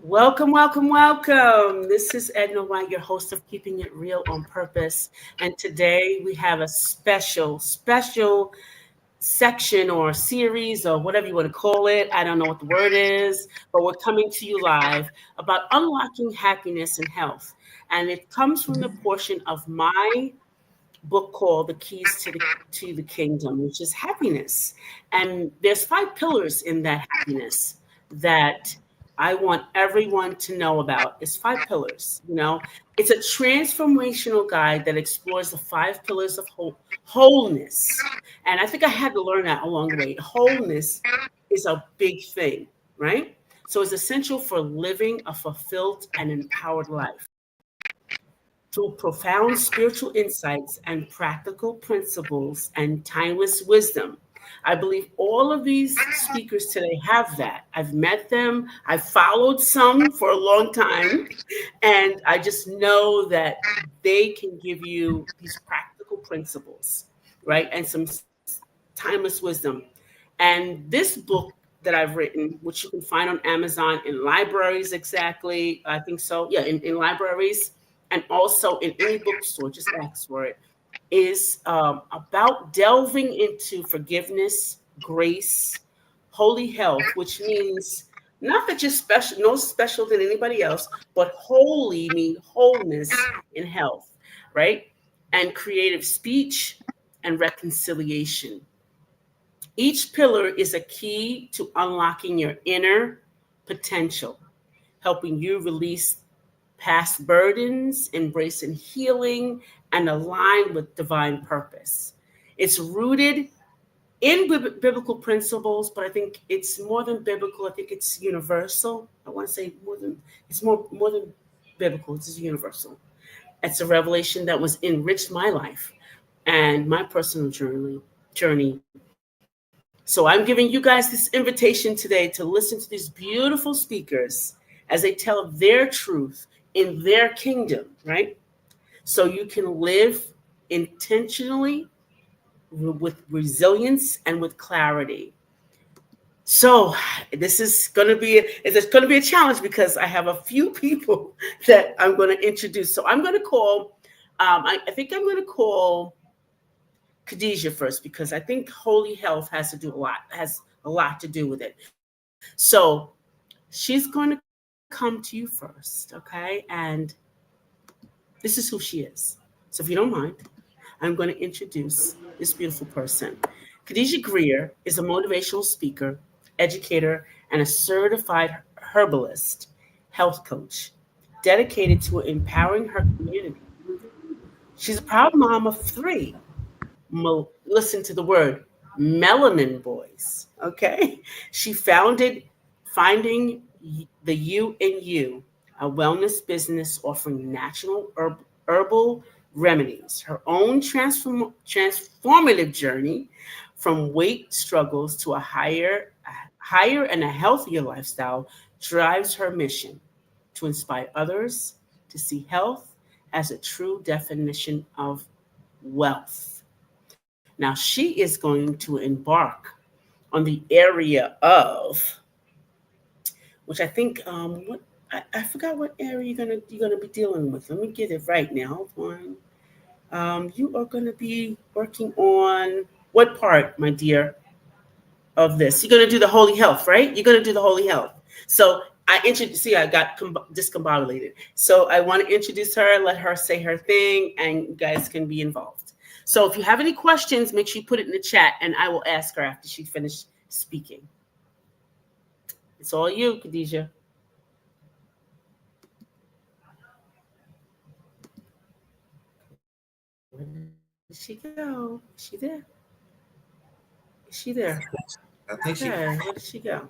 Welcome, welcome, welcome. This is Edna White, your host of Keeping It Real on Purpose. And today we have a special section or series or whatever you want to call it. I don't know what the word is, but we're coming to you live about unlocking happiness and health. And it comes from the portion of my book called The Keys to the Kingdom, which is happiness. And there's 5 pillars in that happiness that I want everyone to know about. It's 5 pillars, It's a transformational guide that explores the 5 pillars of wholeness. And I think I had to learn that along the way. Wholeness is a big thing, right? So it's essential for living a fulfilled and empowered life. Through profound spiritual insights and practical principles and timeless wisdom. I believe all of these speakers today have that. I've met them, I've followed some for a long time, and I just know that they can give you these practical principles, right? And some timeless wisdom. And this book that I've written, which you can find on Amazon, in libraries, exactly, I think so. Yeah, in libraries and also in any bookstore, just ask for it, is about delving into forgiveness, grace, holy health, which means not that you're special, no special than anybody else, but holy mean wholeness in health, right? And creative speech and reconciliation. Each pillar is a key to unlocking your inner potential, helping you release past burdens, embracing healing, and align with divine purpose. It's rooted in biblical principles, but I think it's more than biblical. I think it's universal. I want to say more than biblical. It's just universal. It's a revelation that was enriched my life and my personal journey. So I'm giving you guys this invitation today to listen to these beautiful speakers as they tell their truth in their kingdom, right? So you can live intentionally with resilience and with clarity. So this is going to be a challenge because I have a few people that I'm going to introduce. So I'm going to call. I think I'm going to call Khadijah first because I think holy health has a lot to do with it. So she's going to come to you first, okay? And this is who she is. So if you don't mind, I'm going to introduce this beautiful person. Khadijah Greer is a motivational speaker, educator, and a certified herbalist, health coach, dedicated to empowering her community. She's a proud mom of 3. Listen to the word melanin boys. Okay. She founded Finding the You in You, a wellness business offering natural herbal remedies. Her own transformative journey from weight struggles to a higher and a healthier lifestyle drives her mission to inspire others to see health as a true definition of wealth. Now, she is going to embark on the area of, which I think, I forgot what area you're gonna be dealing with. Let me get it right now. Hold on. You are gonna be working on what part, my dear, of this? You're gonna do the holy health, right? You're gonna do the holy health. So I got discombobulated. So I want to introduce her, let her say her thing, and you guys can be involved. So if you have any questions, make sure you put it in the chat, and I will ask her after she finished speaking. It's all you, Khadijah. Where did she go? Is she there? Is she there? I think Okay, she, where did she go?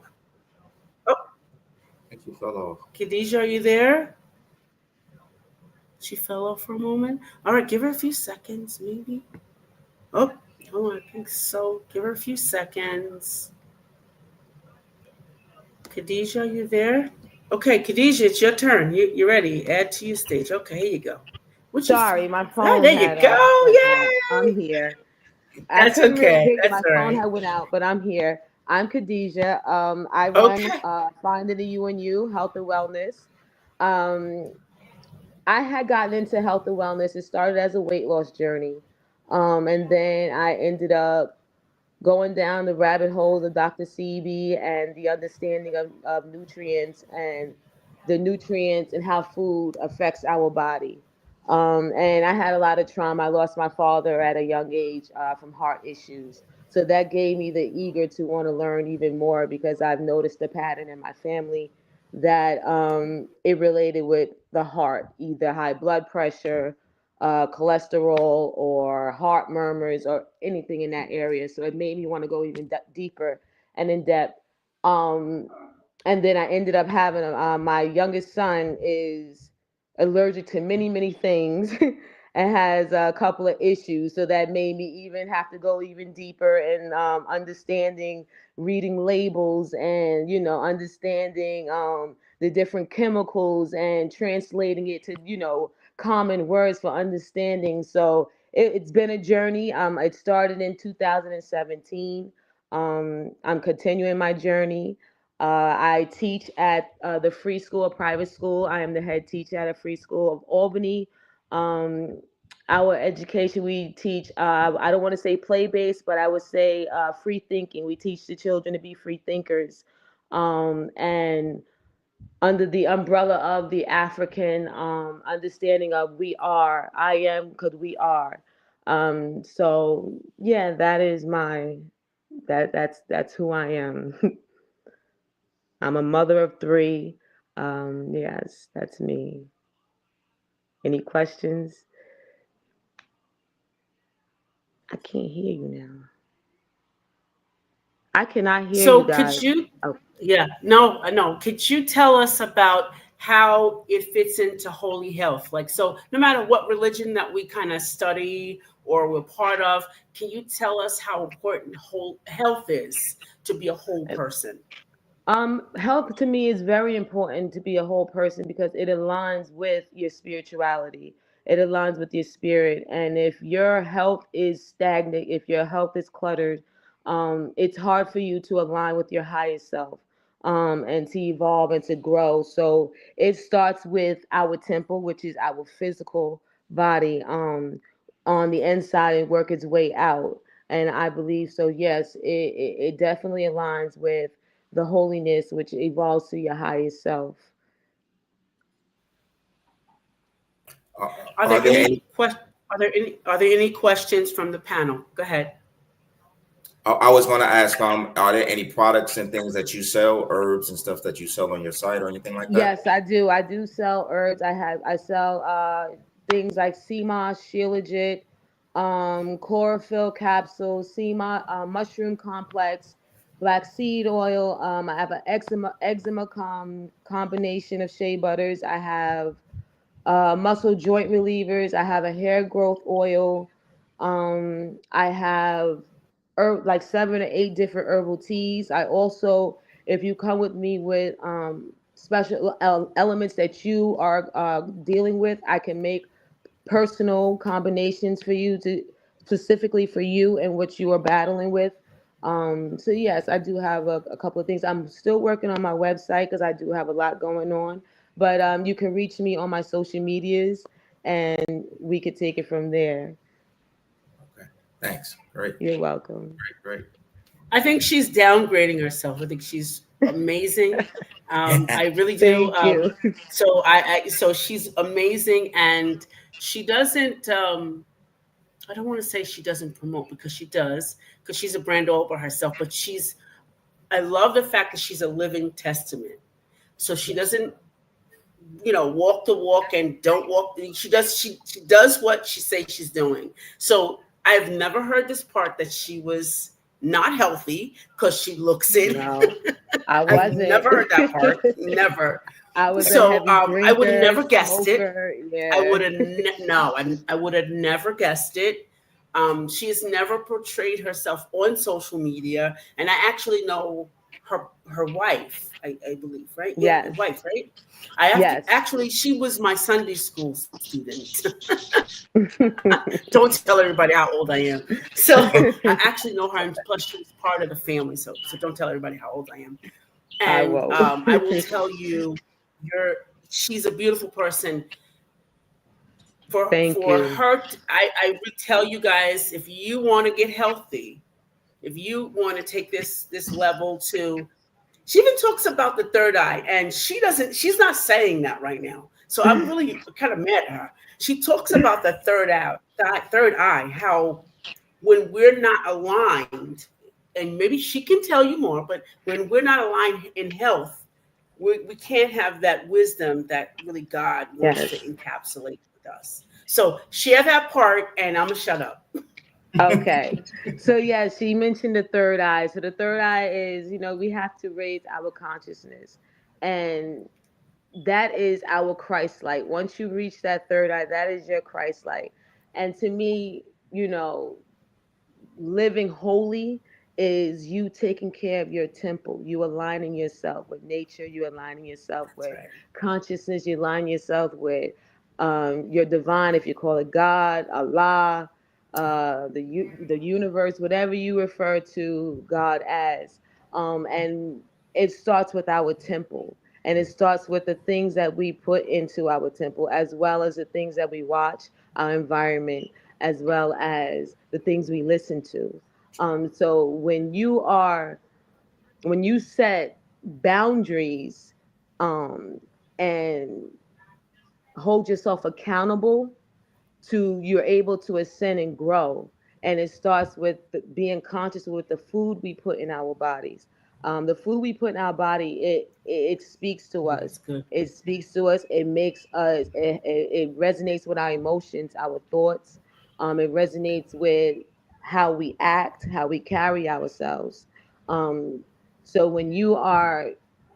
Oh, I think she fell off. Khadijah, are you there? She fell off for a moment. All right, give her a few seconds, maybe. Oh, hold on, I think so. Give her a few seconds. Khadijah, are you there? Okay, Khadijah, it's your turn. You're ready. Add to your stage. Okay, here you go. What's your Sorry, my Oh, phone there you had go. went out. Yay! I'm here. I That's couldn't really okay. hear you. That's My all phone right. had went out, but I'm here. I'm Khadijah. I run Okay. Finding the UNU Health and Wellness. Um, I had gotten into health and wellness. It started as a weight loss journey, and then I ended up going down the rabbit holes of Dr. Sebi and the understanding of nutrients and the nutrients and how food affects our body. And I had a lot of trauma. I lost my father at a young age from heart issues. So that gave me the eager to want to learn even more because I've noticed the pattern in my family that it related with the heart, either high blood pressure, cholesterol or heart murmurs or anything in that area. So it made me want to go even deeper and in depth. Um, and then I ended up having my youngest son is allergic to many, many things and has a couple of issues. So that made me even have to go even deeper in understanding, reading labels and, understanding the different chemicals and translating it to, common words for understanding. So it's been a journey. It started in 2017. I'm continuing my journey. I teach at the Free School, a private school. I am the head teacher at a free school of Albany. Um, our education, we teach, I don't want to say play based, but I would say free thinking. We teach the children to be free thinkers. And under the umbrella of the African understanding of we are, I am, because we are. So yeah, that is that's who I am. I'm a mother of three. Yes, that's me. Any questions? I can't hear you now. I cannot hear you So could guys. you, Oh, yeah, no, I know. Could you tell us about how it fits into holy health? Like, so no matter what religion that we kind of study or we're part of, can you tell us how important whole health is to be a whole person? Health to me is very important to be a whole person because it aligns with your spirituality. It aligns with your spirit. And if your health is stagnant, if your health is cluttered, it's hard for you to align with your highest self, and to evolve and to grow. So it starts with our temple, which is our physical body, on the inside and work its way out. And I believe so, yes, it definitely aligns with the holiness which evolves to your highest self. Are Are there there any any? are there any questions from the panel? Go ahead. I was going to ask, are there any products and things that you sell, herbs and stuff that you sell on your site or anything like that? Yes, I do. I do sell herbs. I sell things like sea moss, shilajit, chlorophyll capsules, sea moss, mushroom complex, black seed oil. I have an eczema combination of shea butters. I have muscle joint relievers. I have a hair growth oil. I have like 7 or 8 different herbal teas. I also, if you come with me with special elements that you are dealing with, I can make personal combinations for you to specifically for you and what you are battling with. So yes, I do have a couple of things. I'm still working on my website because I do have a lot going on. But you can reach me on my social medias, and we could take it from there. Okay. Thanks. Great. You're welcome. Great. Great. I think she's downgrading herself. I think she's amazing. I really do. Thank you. So she's amazing, and she doesn't. I don't want to say she doesn't promote because she does, because she's a brand all by herself. But she's. I love the fact that she's a living testament. So she Yes. doesn't, walk the walk and don't walk. She does what she says she's doing. So I've never heard this part that she was not healthy because she looks it. No, I I've wasn't. never heard that part. Never. I was a So heavy I would have drinker, never guessed it. smoker. I Yeah. would have no, I would have never guessed it. She has never portrayed herself on social media, and I actually know. her wife, I believe, right? Yeah, Yes. wife, right? I have to Yes. actually. She was my Sunday school student. Don't tell everybody how old I am. So I actually know her, and plus she was part of the family. So don't tell everybody how old I am. I And won't. I will tell you, you're she's a beautiful person. Thank For you. her, I would tell you guys, if you want to get healthy, if you want to take this level to, she even talks about the third eye, and she's not saying that right now, so I'm really kind of mad at her. She talks about the third eye, how when we're not aligned, and maybe she can tell you more, but when we're not aligned in health, we can't have that wisdom that really God wants to Yes. encapsulate with us. So share that part, and I'm gonna shut up. Okay. So yeah, she mentioned the third eye. So the third eye is, we have to raise our consciousness. And that is our Christ light. Once you reach that third eye, that is your Christ light. And to me, living holy is you taking care of your temple, you aligning yourself with nature, you aligning yourself That's with right. consciousness, you align yourself with your divine, if you call it God, Allah, the universe, whatever you refer to God as. And it starts with our temple. And it starts with the things that we put into our temple, as well as the things that we watch, our environment, as well as the things we listen to. So when you set boundaries, and hold yourself accountable, to you're able to ascend and grow. And it starts with being conscious with the food we put in our bodies. The food we put in our body, it speaks to Yeah, us. that's good. It speaks to us. It makes us. It resonates with our emotions, our thoughts. It resonates with how we act, how we carry ourselves. Um, so when you are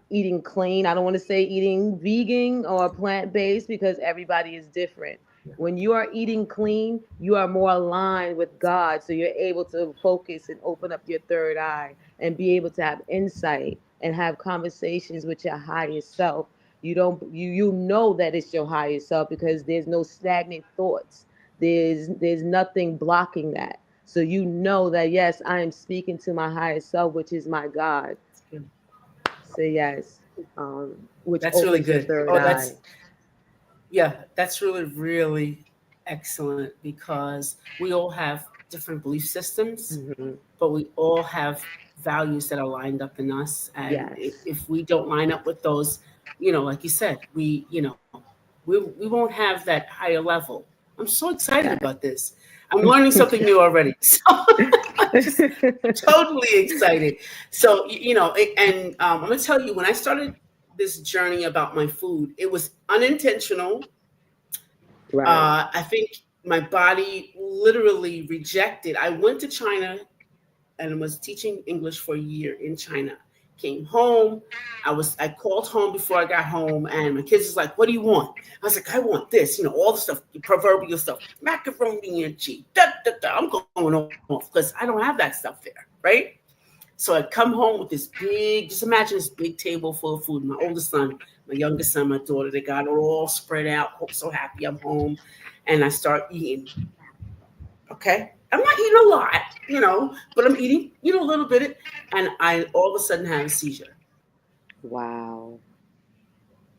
eating clean, I don't want to say eating vegan or plant based because everybody is different. When you are eating clean, you are more aligned with God. So you're able to focus and open up your third eye and be able to have insight and have conversations with your higher self. You know that it's your higher self because there's no stagnant thoughts. There's nothing blocking that. So you know that yes, I am speaking to my higher self, which is my God. That's good. So yes, which That's really opens your good. third Oh, eye. that's really, really excellent because we all have different belief systems, Hmm. but we all have values that are lined up in us. And Yes. if we don't line up with those, like you said, we won't have that higher level. I'm so excited about this. I'm learning something new already. So I'm just totally excited. So, and I'm going to tell you, when I started this journey about my food, it was unintentional. Right. I think my body literally rejected. I went to China and was teaching English for a year in China. Came home. I called home before I got home, and my kids was like, "What do you want?" I was like, "I want this, all the stuff, the proverbial stuff, macaroni and cheese." Da, da, da. I'm going off because I don't have that stuff there, right? So I come home with this big, just imagine this big table full of food. My oldest son, my youngest son, my daughter, they got it all spread out. So happy I'm home, and I start eating. Okay. I'm not eating a lot, but I'm eating, a little bit. And I all of a sudden have a seizure Wow.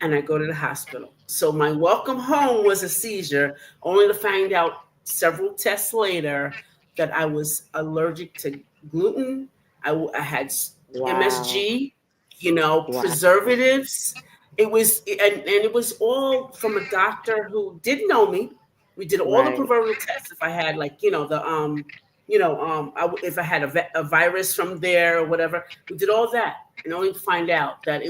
and I go to the hospital. So my welcome home was a seizure, only to find out several tests later that I was allergic to gluten. I had Wow. MSG, Wow. preservatives. And it was all from a doctor who did know me. We did all the Right. proverbial tests. If I had like, if I had a virus from there or whatever, we did all that, and only to find out that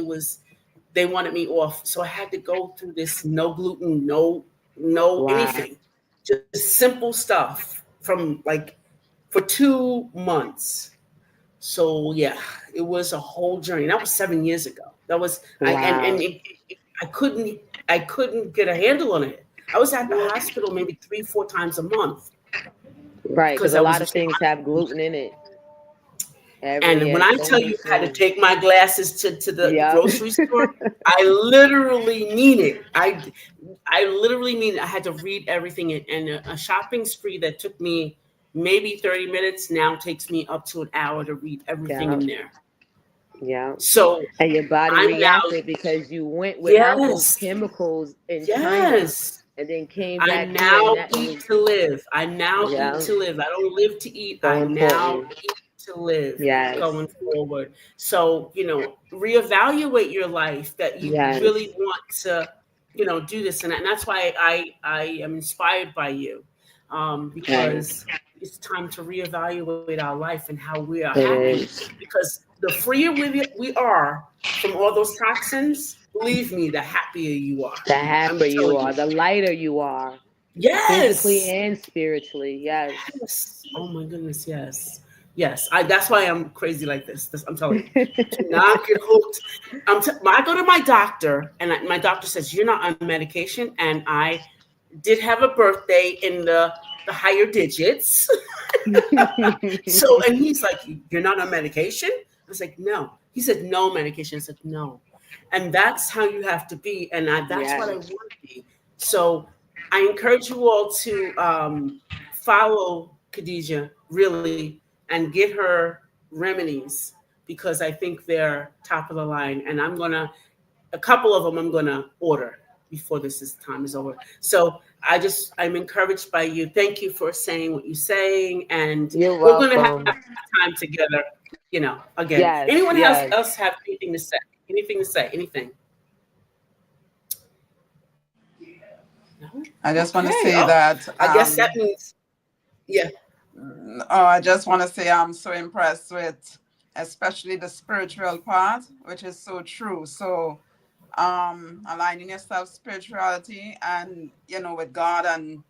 they wanted me off. So I had to go through this no gluten, no Wow. anything, just simple stuff from like for 2 months. So yeah, it was a whole journey. That was 7 years ago. That was Wow. I couldn't get a handle on it. I was at the hospital maybe 3, 4 times a month Right, because because a I was lot of things have gluten in it. Every And when year, I so tell many you I had to things. take my glasses to the Yep. grocery store, I literally mean it. I literally mean it. I had to read everything, and a shopping spree that took me maybe 30 minutes now takes me up to an hour to read everything Yep. in there. Yep. So And your body I'm now, reacted because you went without those yes, chemicals in China yes. and then came I back here and now that eat was, to live. I now eat yeah, to live. I don't live to eat. so I now important. eat to live Yes. going forward. So, reevaluate your life that you really Yes. want to, do this. And that's why I am inspired by you, Right. because it's time to reevaluate our life and how we are It happy. is. Because the freer we are from all those toxins, believe me, the happier you are. The I'm happier you telling are, you. the lighter you are, physically Yes. and spiritually. Yes. Yes. Oh my goodness. Yes. Yes. That's why I'm crazy like this. I'm telling you. Do not get hooked. I go to my doctor, and my doctor says you're not on medication, and I did have a birthday in the higher digits. So, and he's like, "You're not on medication?" I was like, "No." He said, "No medication." I said, "No," and that's how you have to be, and that's what I want Yes. to be. So, I encourage you all to follow Khadijah really and get her remedies, because I think they're top of the line, and a couple of them I'm gonna order before time is over. So I'm encouraged by you. Thank you for saying what you're saying, and You're we're gonna have welcome. time together. Again. Anyone Yes. else have Yes. anything to say? Anything to say? Anything? No. I just want to Okay. say Oh, that I guess that means yeah. oh, I just want to say I'm so impressed with especially the spiritual part, which is so true. So aligning yourself spirituality and with God and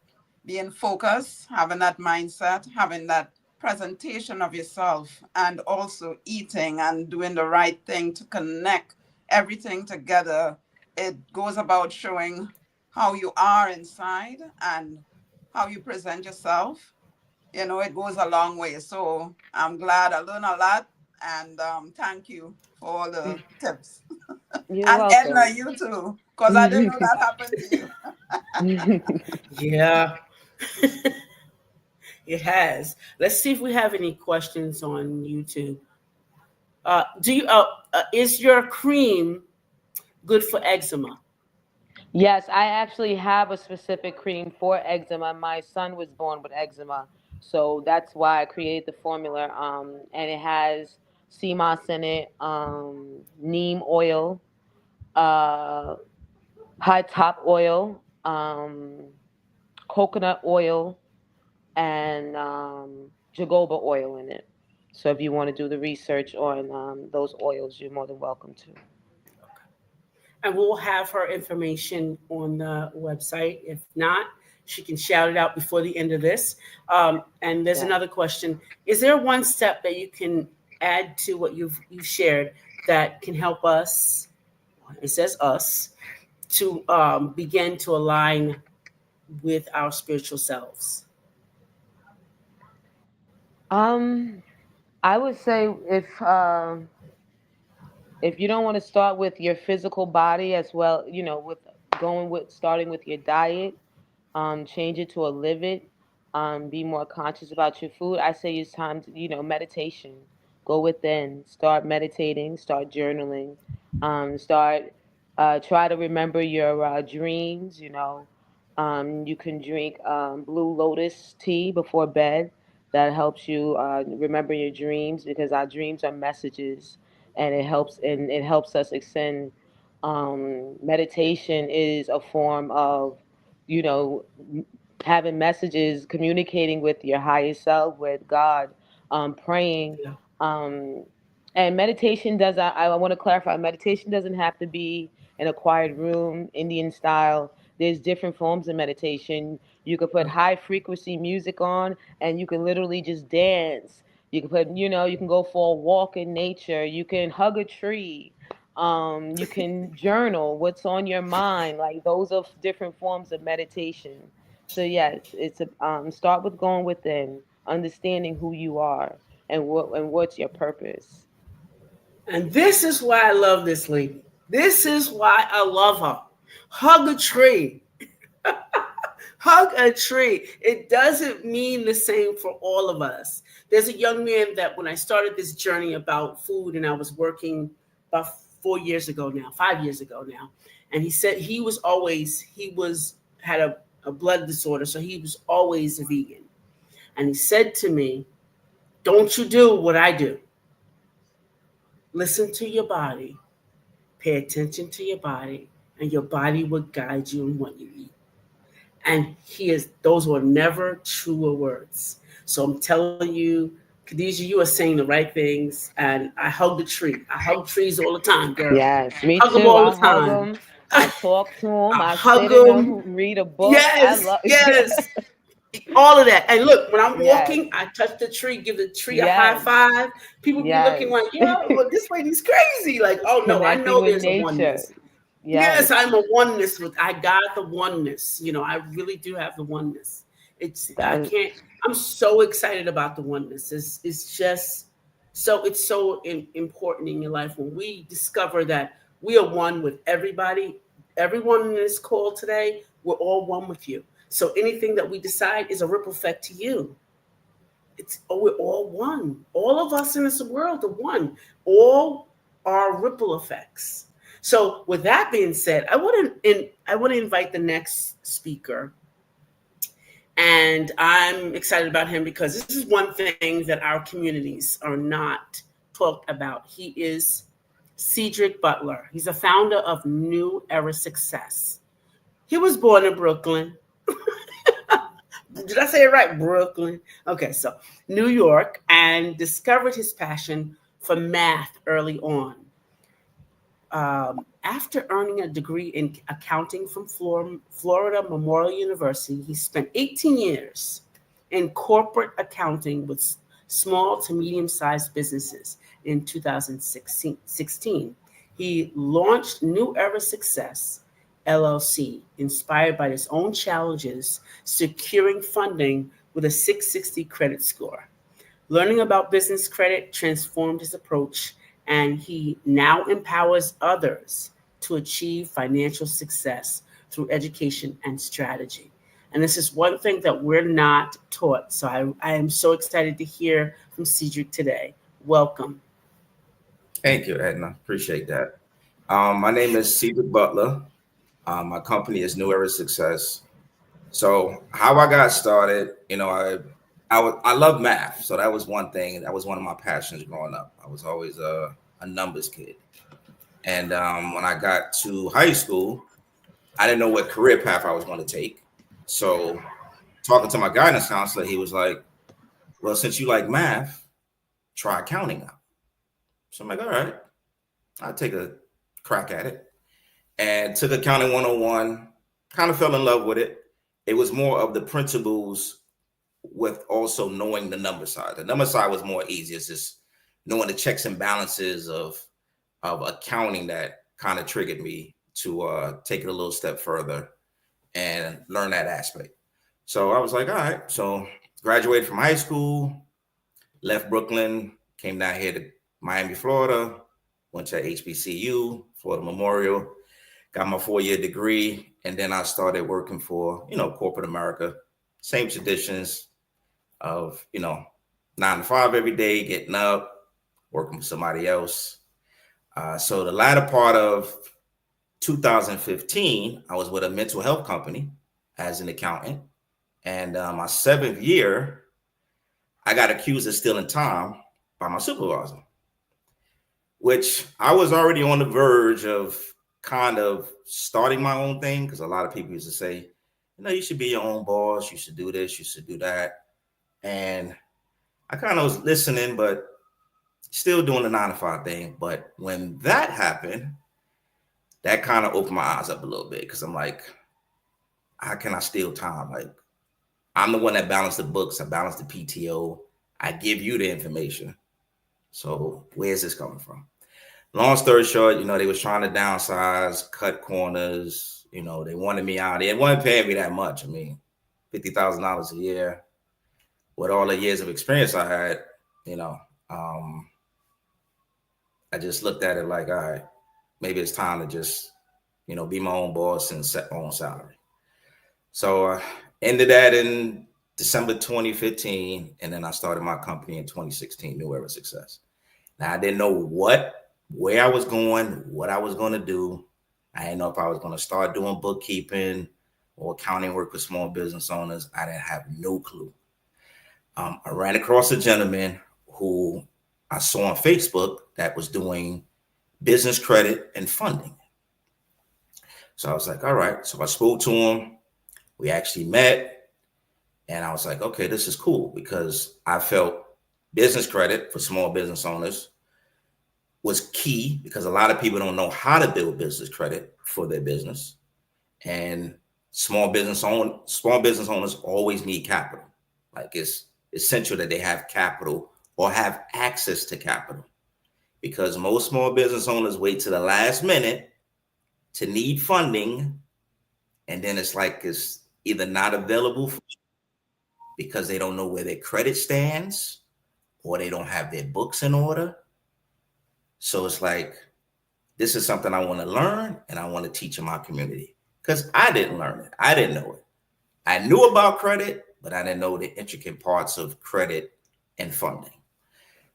being focused, having that mindset, having that presentation of yourself, and also eating and doing the right thing to connect everything together. It goes about showing how you are inside and how you present yourself. It goes a long way. So I'm glad I learned a lot, and thank you for all the tips. You're And Edna, welcome. you too, because I didn't know that happened to you. Yeah. It has. Let's see if we have any questions on YouTube. Do you? Is your cream good for eczema? Yes, I actually have a specific cream for eczema. My son was born with eczema, so that's why I created the formula. And it has sea moss in it, neem oil, uh, high top oil, coconut oil, and jojoba oil in it. So if you want to do the research on those oils, you're more than welcome to. And we'll have her information on the website. If not, she can shout it out before the end of this. And there's Yeah. another question: is there one step that you can add to what you've shared that can help us? It says us to begin to align with our spiritual selves. Um, I would say if you don't want to start with your physical body as well, with going with starting with your diet, change it to a live it, be more conscious about your food. I say it's time to, meditation. Go within, start meditating, start journaling, start try to remember your dreams. You can drink blue lotus tea before bed. That helps you remember your dreams because our dreams are messages, and it helps us extend. Meditation is a form of, you know, having messages, communicating with your higher self, with God, praying. Yeah. Um, and meditation does, I want to clarify, meditation doesn't have to be in a quiet room, Indian style. There's different forms of meditation. You could put Right. high frequency music on and you can literally just dance. You can put, you can go for a walk in nature. You can hug a tree. You can journal what's on your mind. Like those are different forms of meditation. So yes, it's a start with going within, understanding who you are. and what's your purpose. And this is why I love this lady. This is why I love her. Hug a tree. Hug a tree. It doesn't mean the same for all of us. There's a young man that when I started this journey about food, and I was working about 4 years ago now, 5 years ago now, and he said he was had a blood disorder, so he was always a vegan. And he said to me, "Don't you do what I do. Listen to your body, pay attention to your body, and your body will guide you in what you eat." And those were never truer words. So I'm telling you, Khadijah, you are saying the right things. And I hug the tree. I hug trees all the time, girl. Yes, me Hug them too. all the I hug time. them. I talk to them. I I hug sit in them. them, read a book. I Yes, love. yes. All of that. And look, when I'm Yes, walking, I touch the tree, give the tree a high yes, five. People be looking yes. like, yo, well, this lady's crazy. Like, oh no, I Connecting know with there's a nature. oneness. Yes, Yes, I'm a oneness with. I got the oneness. I really do have the oneness. I that can't. I'm so excited about the oneness. It's just it's so important in your life when we discover that we are one with everybody. Everyone in this call today, we're all one with you. So anything that we decide is a ripple effect to you. We're all one. All of us in this world are one. All are ripple effects. So with that being said, I want to invite the next speaker, and I'm excited about him because this is one thing that our communities are not talked about. He is Cedric Butler. He's a founder of New Era Success. He was born in Brooklyn. Did I say it right? Brooklyn. Okay, so New York, and discovered his passion for math early on. After earning a degree in accounting from Florida Memorial University, he spent 18 years in corporate accounting with small to medium sized businesses. In 2016, he launched New Era Success LLC, inspired by his own challenges securing funding with a 660 credit score. Learning about business credit transformed his approach, and he now empowers others to achieve financial success through education and strategy. And this is one thing that we're not taught. So I am so excited to hear from Cedric today. Welcome. Thank you, Edna. Appreciate that. My name is Cedric Butler. My company is New Era Success. So how I got started, I love math. So that was one thing. That was one of my passions growing up. I was always a numbers kid. And when I got to high school, I didn't know what career path I was going to take. So talking to my guidance counselor, he was like, well, since you like math, try accounting out. So I'm like, all right, I'll take a crack at it. And took accounting 101, kind of fell in love with it. It was more of the principles with also knowing the number side. The number side was more easy. It's just knowing the checks and balances of accounting that kind of triggered me to take it a little step further and learn that aspect. So I was like, all right. So graduated from high school, left Brooklyn, came down here to Miami, Florida, went to HBCU, Florida Memorial, got my 4-year degree, and then I started working for, corporate America. Same traditions of, 9 to 5 every day, getting up, working for somebody else. So the latter part of 2015, I was with a mental health company as an accountant. And my 7th year, I got accused of stealing time by my supervisor, which I was already on the verge of kind of starting my own thing, because a lot of people used to say, you should be your own boss. You should do this. You should do that. And I kind of was listening, but still doing the 9 to 5 thing. But when that happened, that kind of opened my eyes up a little bit, because I'm like, how can I steal time? Like, I'm the one that balanced the books. I balanced the PTO. I give you the information. So where's this coming from? Long story short, they was trying to downsize, cut corners. They wanted me out. They weren't paying me that much. I mean, $50,000 a year. With all the years of experience I had, you know, um, I just looked at it like, all right, maybe it's time to just, be my own boss and set my own salary. So ended that in December 2015, and then I started my company in 2016, New Era Success. Now I didn't know where I was going, what I was going to do. I didn't know if I was going to start doing bookkeeping or accounting work with small business owners. I didn't have no clue. I ran across a gentleman who I saw on Facebook that was doing business credit and funding. So I was like, all right. So I spoke to him. We actually met, and I was like, okay, this is cool, because I felt business credit for small business owners was key, because a lot of people don't know how to build business credit for their business. And small business owners always need capital. Like, it's essential that they have capital or have access to capital, because most small business owners wait to the last minute to need funding, and then it's like it's either not available because they don't know where their credit stands, or they don't have their books in order. So it's like, this is something I want to learn, and I want to teach in my community, because I didn't learn it. I didn't know it. I knew about credit, but I didn't know the intricate parts of credit and funding.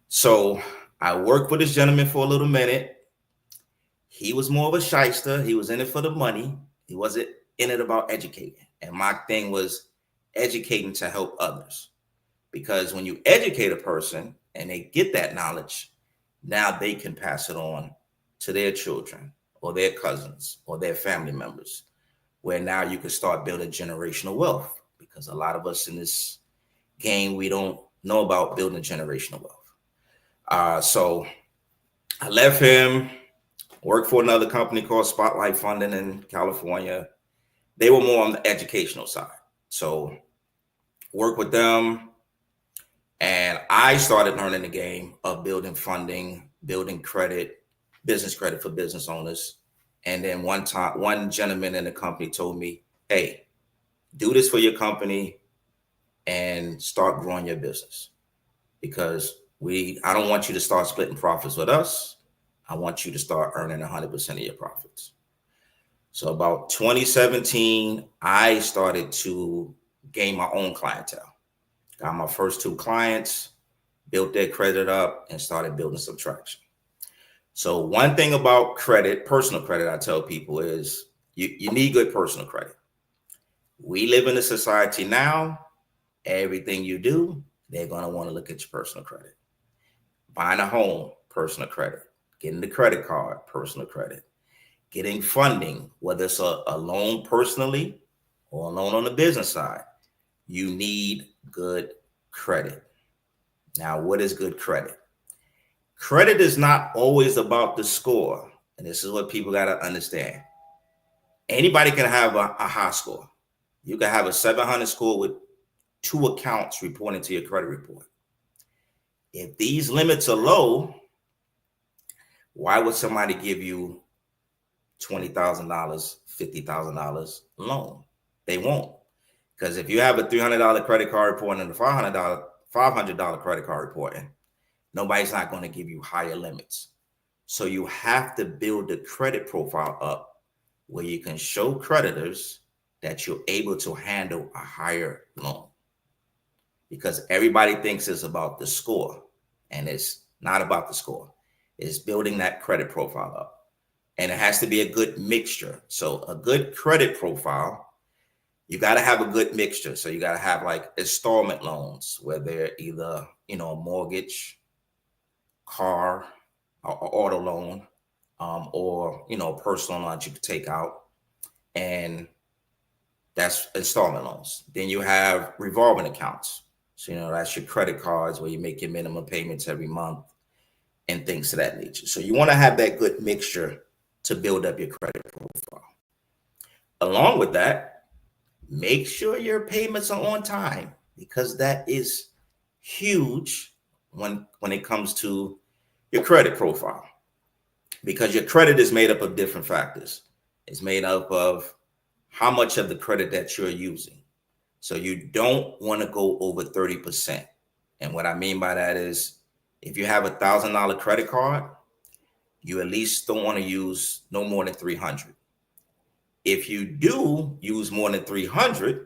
So I worked with this gentleman for a little minute. He was more of a shyster. He was in it for the money. He wasn't in it about educating. And my thing was educating to help others. Because when you educate a person and they get that knowledge, now they can pass it on to their children or their cousins or their family members, where now you can start building generational wealth. Because a lot of us in this game, we don't know about building generational wealth. So I left him, worked for another company called Spotlight Funding in California. They were more on the educational side. So work with them. And I started learning the game of building funding, building credit, business credit for business owners. And then one gentleman in the company told me, hey, do this for your company and start growing your business, because I don't want you to start splitting profits with us. I want you to start earning 100% of your profits. So about 2017, I started to gain my own clientele. Got my first 2 clients, built their credit up, and started building some traction. So one thing about credit, personal credit, I tell people is you need good personal credit. We live in a society now, everything you do, they're going to want to look at your personal credit. Buying a home, personal credit. Getting the credit card, personal credit. Getting funding, whether it's a loan personally or a loan on the business side, you need good credit. Now, what is good credit? Credit is not always about the score. And this is what people got to understand. Anybody can have a high score. You can have a 700 score with 2 accounts reporting to your credit report. If these limits are low, why would somebody give you $20,000, $50,000 loan? They won't. Because if you have a $300 credit card report and a $500 credit card reporting, nobody's not going to give you higher limits. So you have to build the credit profile up where you can show creditors that you're able to handle a higher loan. Because everybody thinks it's about the score, and it's not about the score. It's building that credit profile up. And it has to be a good mixture. So a good credit profile, you got to have a good mixture. So you got to have like installment loans, where they're either, a mortgage, car, or auto loan, or, personal loans you could take out. And that's installment loans. Then you have revolving accounts. So, that's your credit cards where you make your minimum payments every month and things of that nature. So you want to have that good mixture to build up your credit profile. Along with that, make sure your payments are on time, because that is huge when it comes to your credit profile, because your credit is made up of different factors. It's made up of how much of the credit that you're using. So you don't want to go over 30%. And what I mean by that is If you have $1,000 credit card, you at least don't want to use no more than 300. If you do use more than 300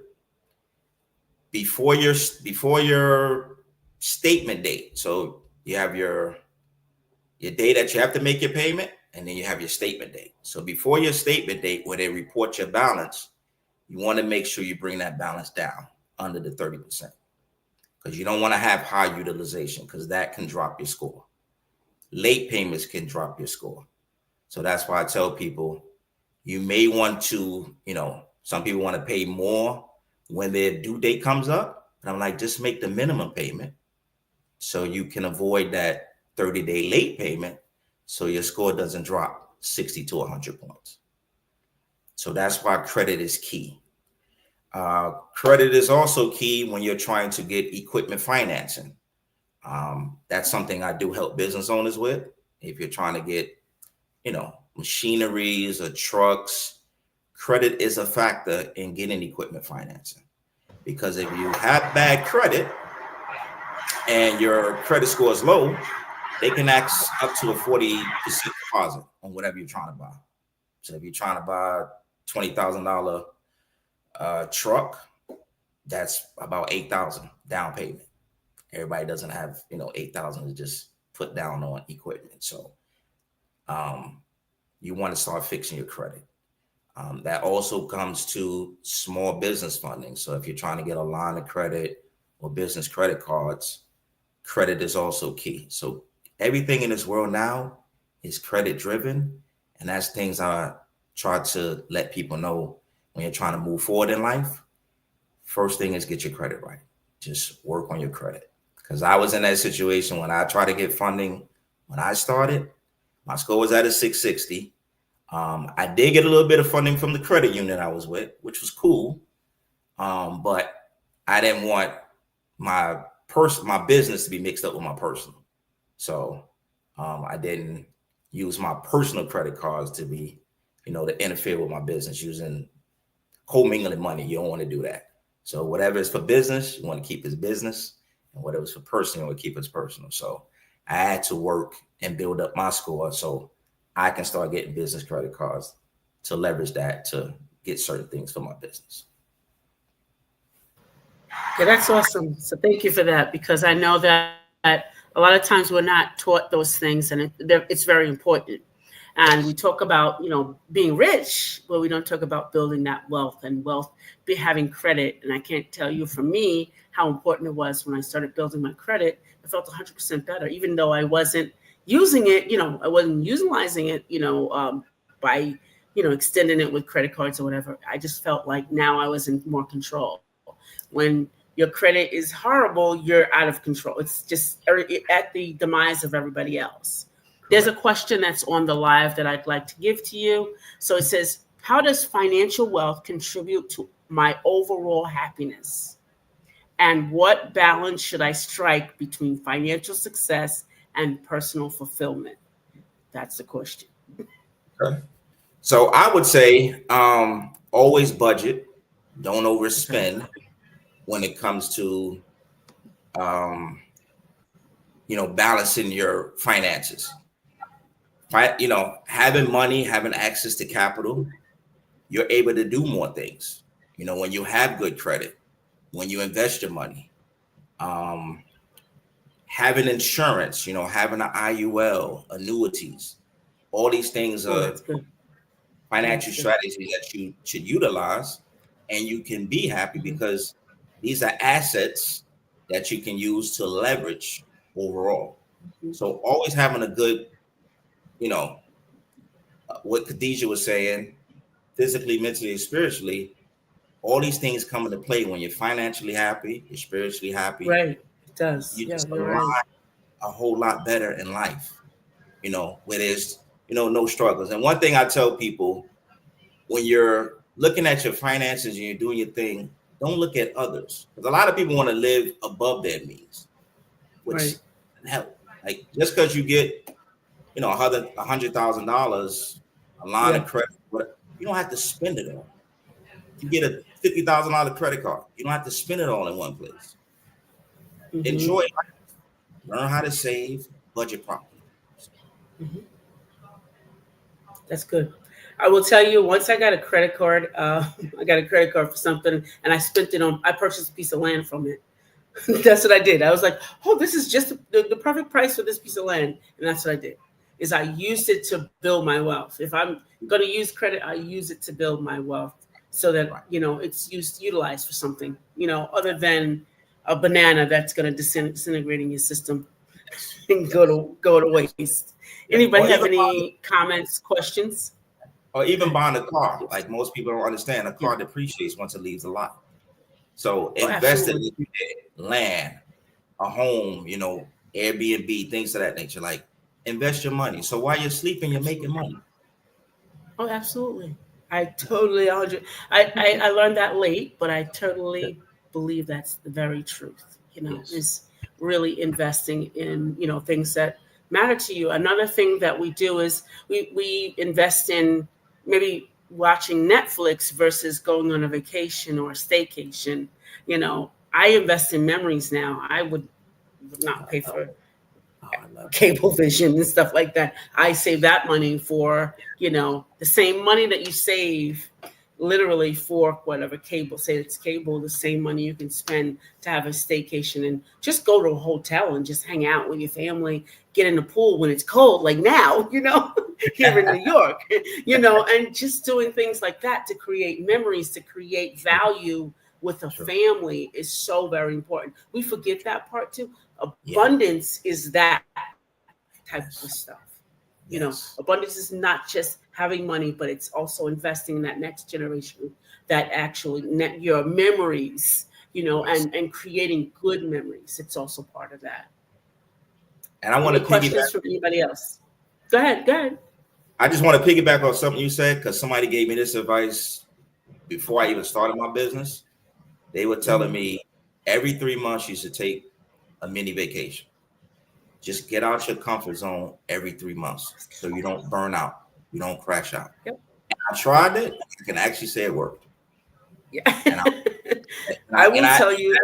before your statement date, so you have your day that you have to make your payment, and then you have your statement date. So before your statement date, where they report your balance, you want to make sure you bring that balance down under the 30%, because you don't want to have high utilization, because that can drop your score. Late payments can drop your score. So that's why I tell people, you may want to, some people want to pay more when their due date comes up. And I'm like, just make the minimum payment so you can avoid that 30-day late payment, so your score doesn't drop 60 to 100 points. So that's why credit is key. Credit is also key when you're trying to get equipment financing. That's something I do help business owners with. If you're trying to get, machineries or trucks, credit is a factor in getting equipment financing. Because if you have bad credit and your credit score is low, they can ask up to a 40% deposit on whatever you're trying to buy. So if you're trying to buy $20,000 truck, that's about $8,000 down payment. Everybody doesn't have, $8,000 to just put down on equipment. So you want to start fixing your credit. That also comes to small business funding. So if you're trying to get a line of credit or business credit cards, credit is also key. So everything in this world now is credit driven. And that's things I try to let people know when you're trying to move forward in life. First thing is get your credit right. Just work on your credit. Because I was in that situation when I tried to get funding. When I started, my score was at a 660. I did get a little bit of funding from the credit union I was with, which was cool. But I didn't want my business to be mixed up with my personal. So I didn't use my personal credit cards to be, to interfere with my business using commingling money. You don't want to do that. So whatever is for business, you want to keep as business, and whatever's for personal, you want to keep as personal. So I had to work and build up my score so I can start getting business credit cards to leverage that to get certain things for my business. Yeah, that's awesome. So thank you for that, because I know that a lot of times we're not taught those things, and it's very important. And we talk about, being rich, but we don't talk about building that wealth, and wealth be having credit. And I can't tell you, for me, how important it was when I started building my credit. I felt 100% better, even though I wasn't using it, I wasn't utilizing it, by, extending it with credit cards or whatever. I just felt like now I was in more control. When your credit is horrible, you're out of control. It's just at the demise of everybody else. There's a Correct. question that's on the live that I'd like to give to you. So it says, how does financial wealth contribute to my overall happiness? And what balance should I strike between financial success and personal fulfillment? That's the question. Okay. So I would say always budget. Don't Okay. overspend when it comes to um, balancing your finances. Right? Having money, having access to capital, you're able to do more things. When you have good credit, when you invest your money, um, having insurance, having an IUL, annuities, all these things Oh, are that's good. financial That's good. strategies that you should utilize, and you can be happy because these are assets that you can use to leverage overall. So always having a good, you know, what Khadijah was saying, physically, mentally, and spiritually, all these things come into play when you're financially happy, you're spiritually happy, Right. It does. you Yeah, just you're align right. a whole lot better in life, where there's, no struggles. And one thing I tell people, when you're looking at your finances and you're doing your thing, don't look at others. Because a lot of people want to live above their means, which Right. doesn't help. Like just because you get, $100,000, a line of Yeah. credit, you don't have to spend it all. If you get a $50,000 credit card, you don't have to spend it all in one place. Mm-hmm. Enjoy life. learn how to save, budget properly. Mhm. That's good. I will tell you, once I got a credit card, I got a credit card for something, and I spent it on. I purchased a piece of land from it. That's what I did. I was like, "Oh, this is just the perfect price for this piece of land," and that's what I did. Is I used it to build my wealth. If I'm going to use credit, I use it to build my wealth, so that Right. it's utilized for something. Other than a banana that's going to disintegrate in your system Yes. and Yes. go to waste. Yeah. Anybody have any comments, questions? Or Go even ahead. buying a car. Yes. Like most people don't understand, a Yeah. car depreciates once it leaves the lot. So Oh, invest in absolutely. land, a home, Airbnb, things of that nature. Like invest your money. So while you're sleeping, you're making Absolutely. money. Oh, absolutely. I totally 100. I learned that late, but I totally believe that's the very truth. Yes. Is really investing in things that matter to you. Another thing that we do is we invest in maybe watching Netflix versus going on a vacation or a staycation. I invest in memories now. I would Oh, not pay I love for it. Oh, I love it. cable vision and stuff like that. I save that money for, the same money that you save literally for whatever cable, say it's cable, the same money you can spend to have a staycation and just go to a hotel and just hang out with your family, get in the pool when it's cold, like now, here in New York, and just doing things like that to create memories, to create True. value with a True. family is so very important. We forget that part too. Yeah. Abundance is that type of stuff. Yes. Yes. Abundance is not just having money, but it's also investing in that next generation that actually your memories, Yes. and creating good memories. It's also part of that. And I want Any to piggyback. questions from anybody else? Go ahead. Go ahead. I just want to piggyback on something you said because somebody gave me this advice before I even started my business. They were telling Mhm. me every 3 months you should take a mini vacation. Just get out your comfort zone every 3 months so you don't burn out, you don't crash out. Yep. I tried it. I can actually say it worked. Yeah. And I and I I and will I tell you,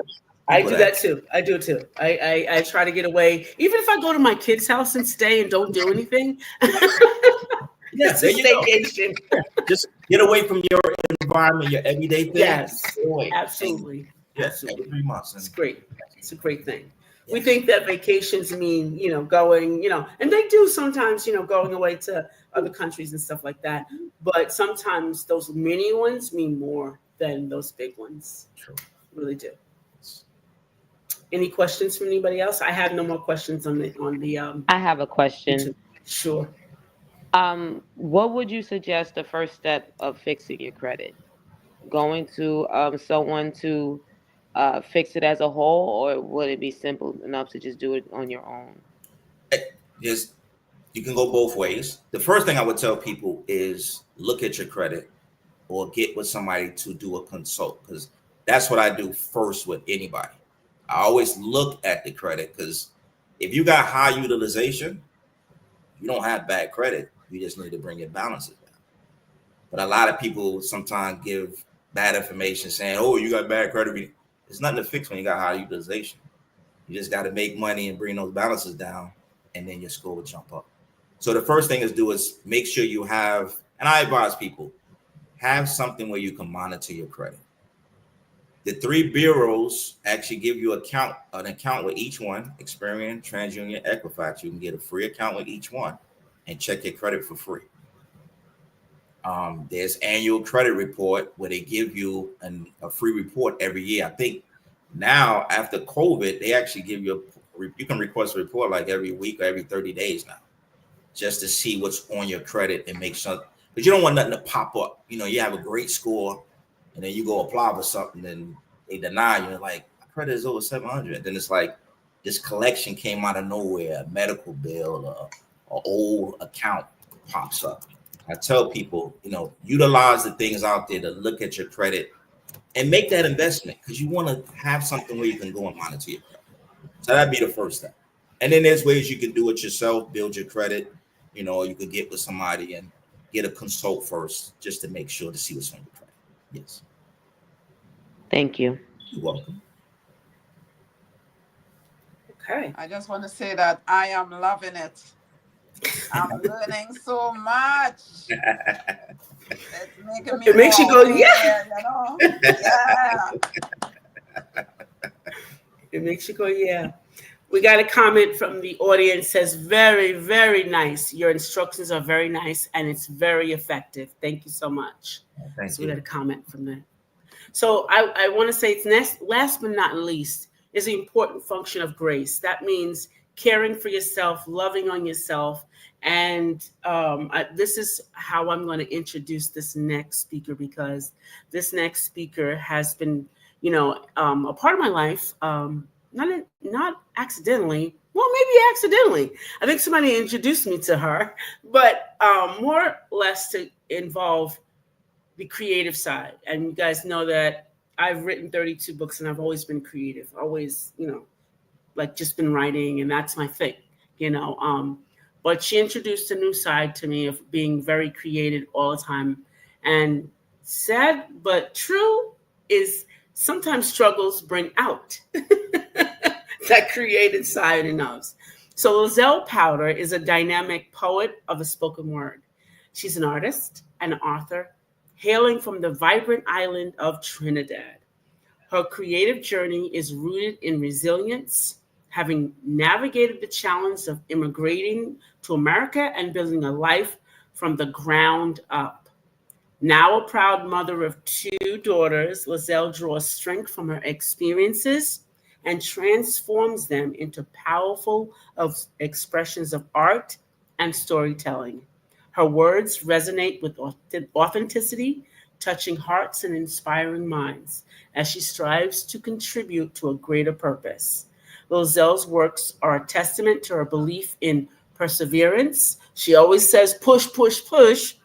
I people do that that too. I do too. I try to get away, even if I go to my kid's house and stay and don't do anything. yeah, It's a there you go. staycation. Just get away from your environment, your everyday thing. Yes, Get away. And absolutely, yeah, every absolutely. 3 months. It's And great. It's a great thing. We yes, think that vacations mean, going, and they do sometimes, going away to other countries and stuff like that. But sometimes those mini ones mean more than those big ones. true. Really do. Any questions from anybody else? I have no more questions on the I have a question. YouTube. Sure. What would you suggest the first step of fixing your credit? Going to someone to fix it as a whole, or would it be simple enough to just do it on your own? Just you can go both ways. The first thing I would tell people is look at your credit or get with somebody to do a consult because that's what I do first with anybody. I always look at the credit because if you got high utilization, you don't have bad credit. You just need to bring your balances down. But a lot of people sometimes give bad information saying, "Oh, you got bad credit." It's nothing to fix when you got high utilization. You just got to make money and bring those balances down, and then your score will jump up. So the first thing is do is make sure you have, and I advise people have something where you can monitor your credit. The three bureaus actually give you an account with each one: Experian, TransUnion, Equifax. You can get a free account with each one and check your credit for free. There's annual credit report where they give you a free report every year. I think now after COVID, they actually give you can request a report like every week or every 30 days now, just to see what's on your credit and make sure. But you don't want nothing to pop up. You have a great score, and then you go apply for something, and they deny you. Like my credit is over 700. Then it's like this collection came out of nowhere, a medical bill, or old account pops up. I tell people, utilize the things out there to look at your credit and make that investment because you want to have something where you can go and monitor your credit. So that'd be the first step. And then there's ways you can do it yourself, build your credit, or you could get with somebody and get a consult first just to make sure to see what's on your credit. Yes. Thank you. You're welcome. Okay. I just want to say that I am loving it. I'm learning so much. It's making me It makes you more go, yeah. aware, you know? Yeah. It makes you go, yeah. We got a comment from the audience says, very, very nice. Your instructions are very nice and it's very effective. Thank you so much. Thank So we got you. a comment from that. So I want to say it's last but not least is the important function of grace. That means caring for yourself, loving on yourself. And this is how I'm going to introduce this next speaker, because this next speaker has been, a part of my life. Not accidentally. Well, maybe accidentally. I think somebody introduced me to her, but more or less to involve the creative side. And you guys know that I've written 32 books and I've always been creative, always, like just been writing, and that's my thing, you know. But she introduced a new side to me of being very creative all the time. And sad but true is sometimes struggles bring out that creative side in us. So Lizelle Powder is a dynamic poet of the spoken word. She's an artist and an author, hailing from the vibrant island of Trinidad. Her creative journey is rooted in resilience, having navigated the challenge of immigrating to America and building a life from the ground up. Now a proud mother of two daughters, Lizelle draws strength from her experiences and transforms them into powerful expressions of art and storytelling. Her words resonate with authenticity, touching hearts and inspiring minds as she strives to contribute to a greater purpose. Lozelle's works are a testament to her belief in perseverance. She always says, push, push, push,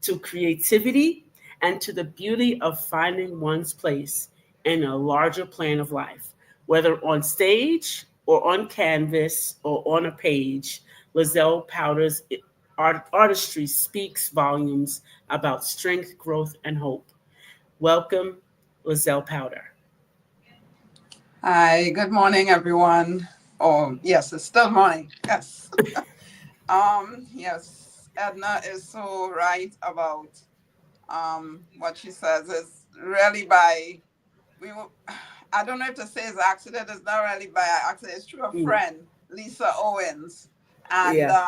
to creativity, and to the beauty of finding one's place in a larger plan of life. Whether on stage or on canvas or on a page, Lizelle Powder's artistry speaks volumes about strength, growth, and hope. Welcome, Lizelle Powder. Hi, good morning, everyone. Oh, yes, it's still morning. Yes. Yes, Edna is so right about what she says. Is really by we w- I don't know if to say it's accident. It's not really by accident. It's through a Mm, friend, Lisa Owens, and yeah.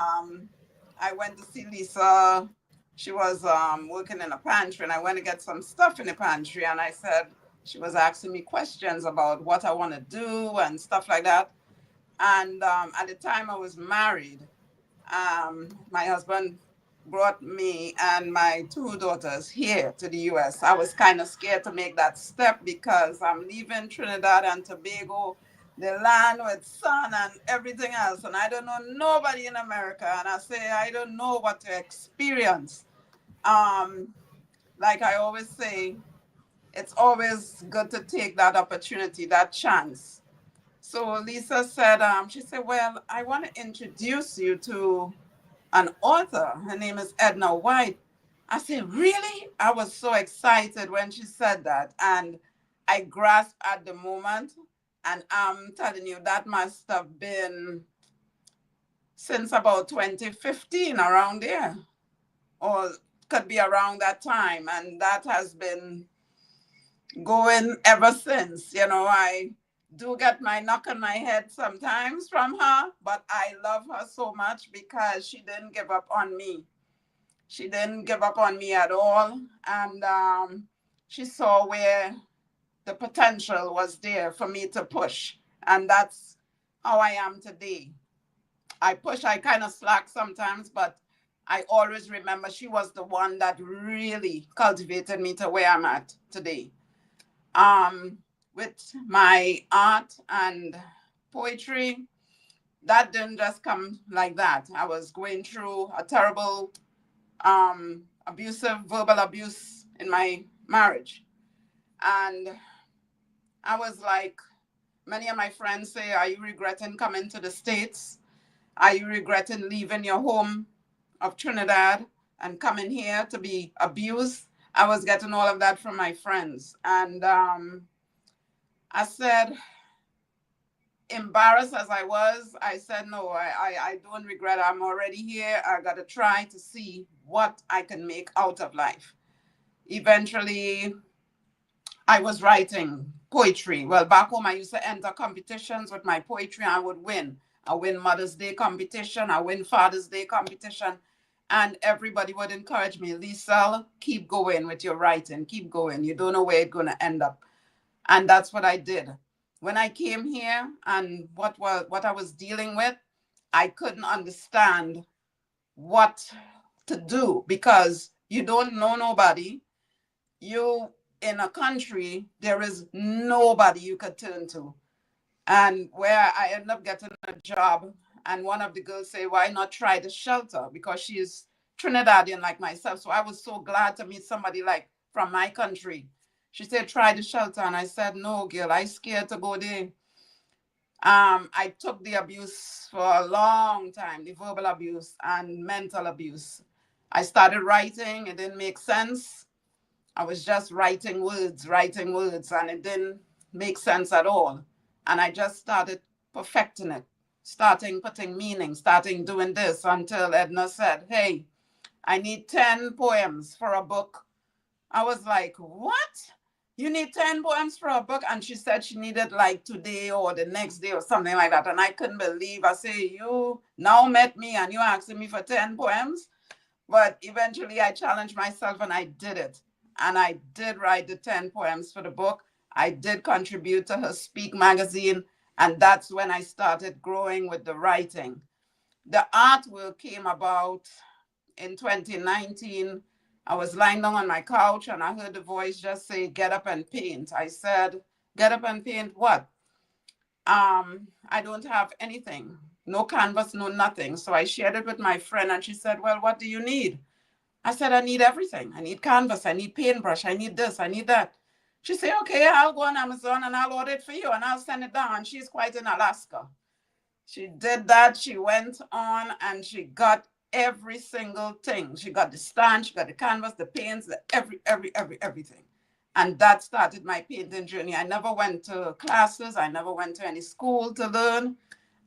I went to see Lisa. She was working in a pantry, and I went to get some stuff in the pantry, and I said she was asking me questions about what I want to do and stuff like that. And at the time I was married, my husband brought me and my two daughters here to the US. I was kind of scared to make that step because I'm leaving Trinidad and Tobago, the land with sun and everything else. And I don't know nobody in America. And I say, I don't know what to experience. Um, like I always say, it's always good to take that opportunity, that chance. So Lisa said, she said, well, I want to introduce you to an author. Her name is Edna White. I said, really? I was so excited when she said that. And I grasped at the moment. And I'm telling you, that must have been since about 2015, around there, or could be around that time. And that has been going ever since. You know, I do get my knock on my head sometimes from her, but I love her so much because she didn't give up on me. She didn't give up on me at all. And she saw where the potential was there for me to push. And that's how I am today. I push, I kind of slack sometimes, but I always remember she was the one that really cultivated me to where I'm at today. Um, with my art and poetry, that didn't just come like that. I was going through a terrible abusive verbal abuse in my marriage. And I was like, many of my friends say, are you regretting coming to the States? Are you regretting leaving your home of Trinidad and coming here to be abused? I was getting all of that from my friends. And I said, embarrassed as I was, I said, no, I don't regret. I'm already here. I got to try to see what I can make out of life. Eventually, I was writing poetry. Well, back home, I used to enter competitions with my poetry. I would win. I win Mother's Day competition. I win Father's Day competition. And everybody would encourage me, Lisa, keep going with your writing. Keep going. You don't know where it's going to end up. And that's what I did. When I came here and what I was dealing with, I couldn't understand what to do because you don't know nobody. You in a country, there is nobody you could turn to. And where I ended up getting a job, and one of the girls say, why not try the shelter? Because she's Trinidadian like myself. So I was so glad to meet somebody like from my country. She said, try the shelter. And I said, no, girl, I scared to go there. I took the abuse for a long time, the verbal abuse and mental abuse. I started writing, it didn't make sense. I was just writing words, and it didn't make sense at all. And I just started perfecting it, starting putting meaning, starting doing this until Edna said, hey, I need 10 poems for a book. I was like, what? You need 10 poems for a book? And she said she needed like today or the next day or something like that. And I couldn't believe. I say, you now met me and you asking me for 10 poems? But eventually I challenged myself and I did it. And I did write the 10 poems for the book. I did contribute to her Speak magazine. And that's when I started growing with the writing. The artwork came about in 2019. I was lying down on my couch and I heard the voice just say, get up and paint. I said, get up and paint what? I don't have anything, no canvas, no nothing. So I shared it with my friend and she said, well, what do you need? I said, I need everything. I need canvas, I need paintbrush, I need this, I need that. She said, okay, I'll go on Amazon and I'll order it for you and I'll send it down. And she's quite in Alaska. She did that. She went on and she got every single thing. She got the stand, she got the canvas, the paints, everything. And that started my painting journey. I never went to classes. I never went to any school to learn.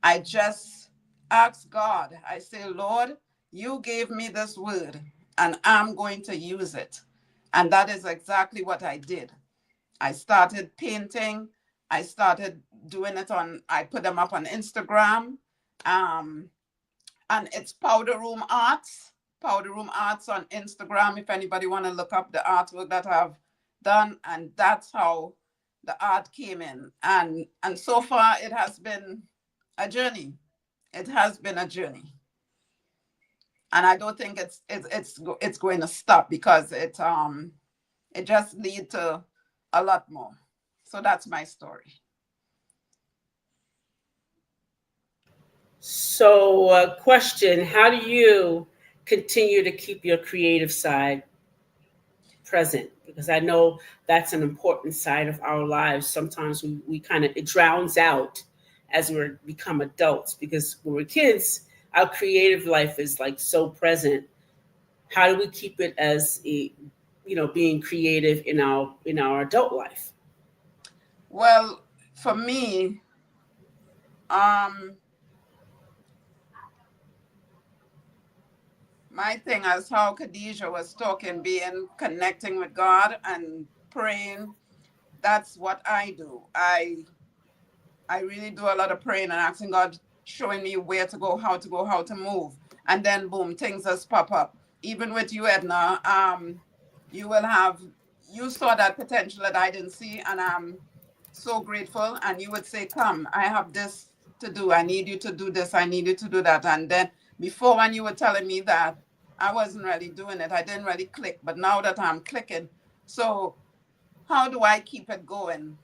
I just asked God. I say, Lord, you gave me this word and I'm going to use it. And that is exactly what I did. I started painting. I started doing it I put them up on Instagram. Um, and it's Powder Room Arts. Powder Room Arts on Instagram, if anybody want to look up the artwork that I've done. And that's how the art came in. And so far, it has been a journey. It has been a journey. And I don't think it's going to stop because it just lead to a lot more. So that's my story. So, question: how do you continue to keep your creative side present? Because I know that's an important side of our lives. Sometimes we kind of, it drowns out as we become adults, because when we're kids, our creative life is like so present. How do we keep it as a, being creative in our adult life? Well, for me, um, my thing as how Khadijah was talking, being connecting with God and praying, that's what I do. I really do a lot of praying and asking God, showing me where to go, how to move. And then boom, things just pop up. Even with you, Edna, you will have, you saw that potential that I didn't see, and I'm so grateful. And you would say, come, I have this to do. I need you to do this. I need you to do that. And then before, when you were telling me that, I wasn't really doing it. I didn't really click. But now that I'm clicking, so how do I keep it going?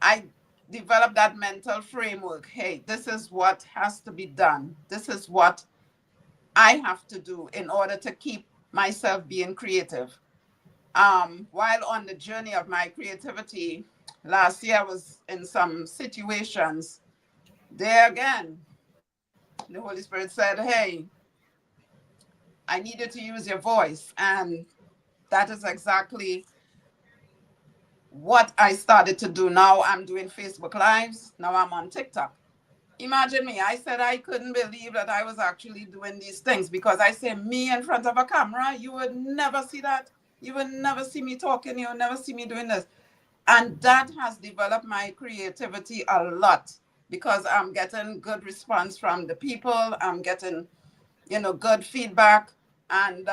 I developed that mental framework. Hey, this is what has to be done. This is what I have to do in order to keep myself being creative. While on the journey of my creativity, last year I was in some situations. There again, the Holy Spirit said, hey, I need you to use your voice. And that is exactly what I started to do now, I'm doing Facebook Lives. Now I'm on TikTok. Imagine me. I said I couldn't believe that I was actually doing these things because I say me in front of a camera, you would never see that. You would never see me talking. You would never see me doing this. And that has developed my creativity a lot because I'm getting good response from the people. I'm getting, good feedback. And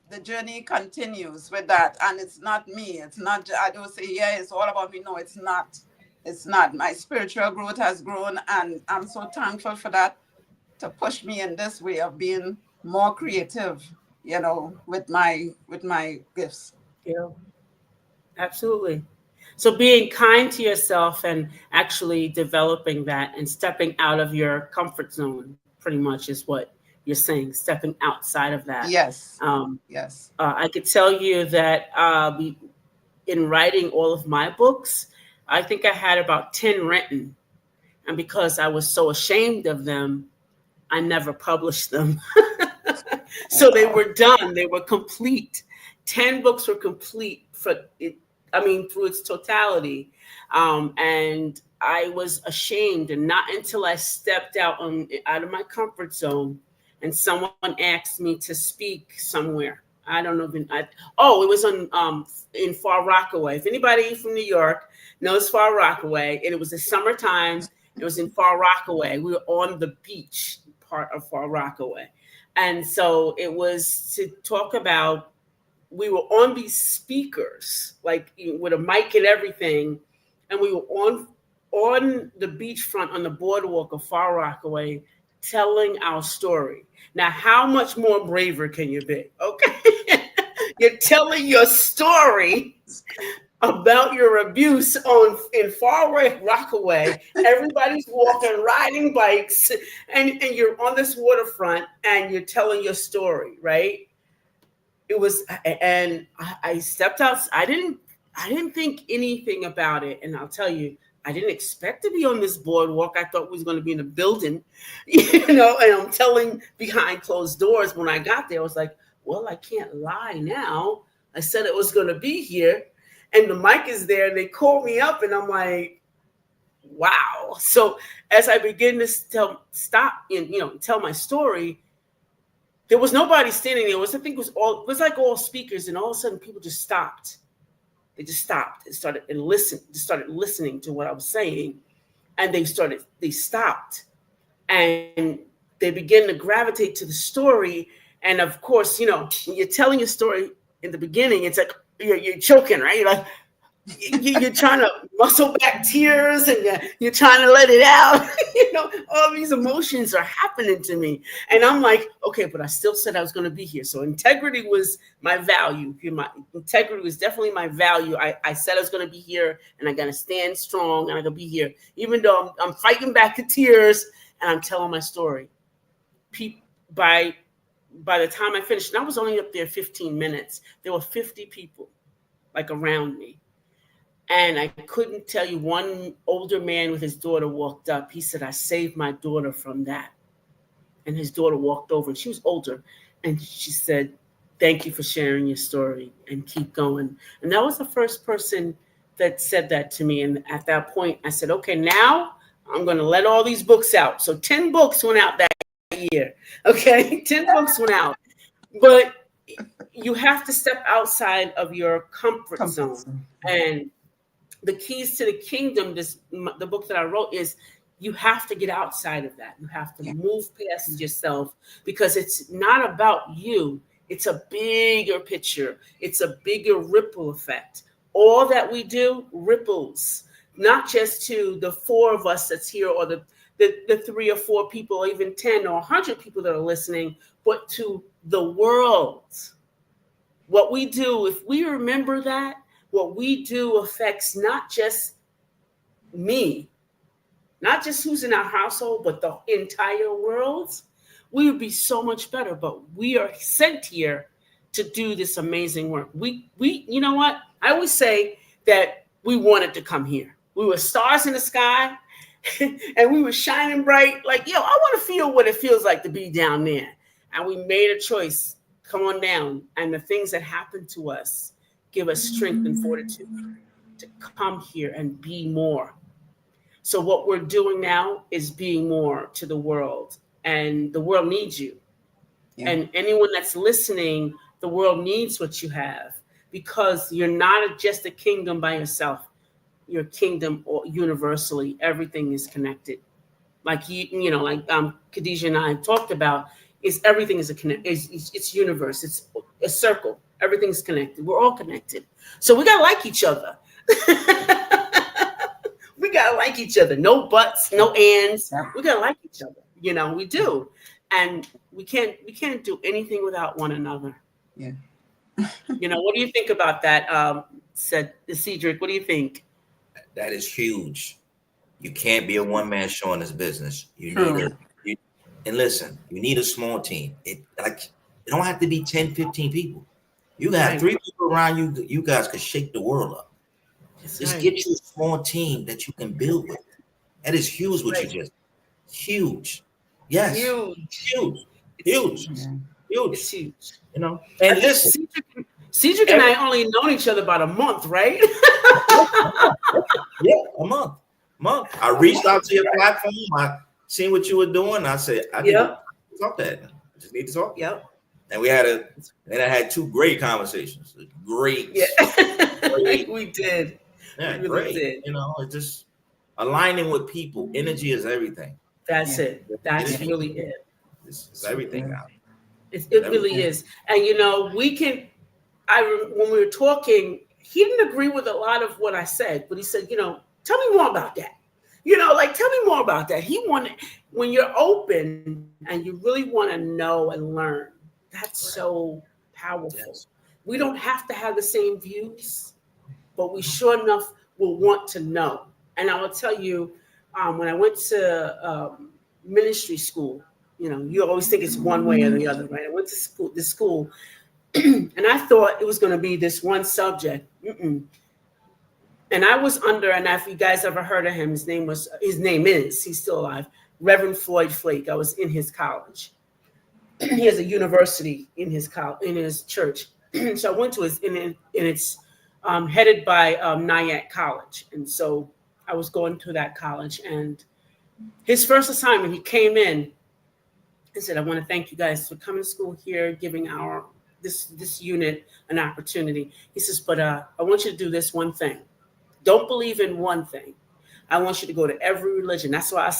the journey continues with that. And it's not me. It's not, I don't say, yeah, it's all about me. No, it's not. It's not. My spiritual growth has grown. And I'm so thankful for that to push me in this way of being more creative, with my gifts. Yeah, absolutely. So being kind to yourself and actually developing that and stepping out of your comfort zone pretty much is what you're saying, stepping outside of that. Yes. Um, Yes. I could tell you that in writing all of my books, I think I had about 10 written. And because I was so ashamed of them, I never published them. So they Wow. were done, they were complete. 10 books were complete for it, I mean, through its totality. And I was ashamed, and not until I stepped out of my comfort zone and someone asked me to speak somewhere. I don't know. Oh, it was in Far Rockaway. If anybody from New York knows Far Rockaway, and it was the summertime. It was in Far Rockaway. We were on the beach part of Far Rockaway. And so it was to talk about, we were on these speakers, like with a mic and everything. And we were on the beachfront on the boardwalk of Far Rockaway telling our story. Now, how much more braver can you be? Okay. You're telling your story about your abuse in Far Rockaway. Everybody's walking, riding bikes, and you're on this waterfront and you're telling your story, right? It was, and I stepped out. I didn't think anything about it, and I'll tell you, I didn't expect to be on this boardwalk. I thought we was going to be in a building, And I'm telling behind closed doors. When I got there, I was like, well, I can't lie now. I said it was going to be here, and the mic is there. And they called me up, and I'm like, wow. So as I begin to tell my story, there was nobody standing there. I think it was like all speakers, and all of a sudden people just stopped. They just stopped and started listening to what I was saying. And they stopped, and they began to gravitate to the story. And of course, when you're telling a story in the beginning, it's like you're choking, right? You're like, you're trying to muscle back tears, and you're trying to let it out. All these emotions are happening to me. And I'm like, okay, but I still said I was going to be here. So integrity was my value. My integrity was definitely my value. I said I was going to be here, and I'm going to stand strong, and I'm going to be here. Even though I'm fighting back the tears, and I'm telling my story. By the time I finished, and I was only up there 15 minutes, there were 50 people like around me. And I couldn't tell you, one older man with his daughter walked up. He said, I saved my daughter from that. And his daughter walked over, and she was older. And she said, thank you for sharing your story, and keep going. And that was the first person that said that to me. And at that point, I said, okay, now I'm going to let all these books out. So 10 books went out that year. Okay, 10 books went out. But you have to step outside of your comfort Comfort zone. zone. And the keys to the kingdom, the book that I wrote, is you have to get outside of that. You have to Yeah. move past yourself, because it's not about you. It's a bigger picture. It's a bigger ripple effect. All that we do ripples, not just to the four of us that's here, or the three or four people, or even 10 or 100 people that are listening, but to the world. What we do, if we remember that, what we do affects not just me, not just who's in our household, but the entire world, we would be so much better. But we are sent here to do this amazing work. You know what? I always say that we wanted to come here. We were stars in the sky, and we were shining bright. Like, I want to feel what it feels like to be down there. And we made a choice. Come on down. And the things that happen to us give us strength and fortitude to come here and be more. So what we're doing now is being more to the world, and the world needs you. Yeah. And anyone that's listening, the world needs what you have, because you're not just a kingdom by yourself. You're a kingdom or universally. Everything is connected. Like like Khadijah and I talked about, is everything is a connect. It's universe. It's a circle. Everything's connected. We're all connected. So we gotta like each other. We gotta like each other. No buts, no ands. Yeah. We gotta like each other. We do, and we can't do anything without one another. Yeah. What do you think about that? Said Cedric. What do you think? That is huge. You can't be a one man show in this business. You need True. a you, and listen, you need a small team. It don't have to be 10, 15 people. You got Right. 3 people around you, you guys could shake the world up. That's Just right. get you a small team that you can build with. That is huge what you Right. just huge. Yes. Huge. Huge. It's Huge. huge. Yeah. It's Huge. huge. I And think listen, Cedric and every I only known each other about a month, right? yeah, a month. Month. I A reached out month, to your right? platform. I seen what you were doing. I said, I need to Yep. talk to Edna. I just need to talk. Yep. And I had 2 great conversations. Yeah. Great, We did. We yeah, really great. did. It's just aligning with people. Energy is everything. That's Yeah. it. That's Energy really it. is everything Yeah. now. It's It really everything. is. And we can. When we were talking, he didn't agree with a lot of what I said, but he said, tell me more about that. Like, tell me more about that. He wanted, when you're open and you really want to know and learn, that's Right. so powerful. Yes. We don't have to have the same views, but we sure enough will want to know. And I will tell you, when I went to ministry school, you always think it's one way or the other, right? I went to school, and I thought it was going to be this one subject. Mm-mm. And I was under, and if you guys ever heard of him, he's still alive, Reverend Floyd Flake. I was in his college. He has a university in his in his church. So I went to and it's headed by Nyack College. And so I was going to that college, and his first assignment, he came in and said, "I want to thank you guys for coming to school here, giving our this unit an opportunity." He says, "But I want you to do this one thing. Don't believe in one thing. I want you to go to every religion." That's what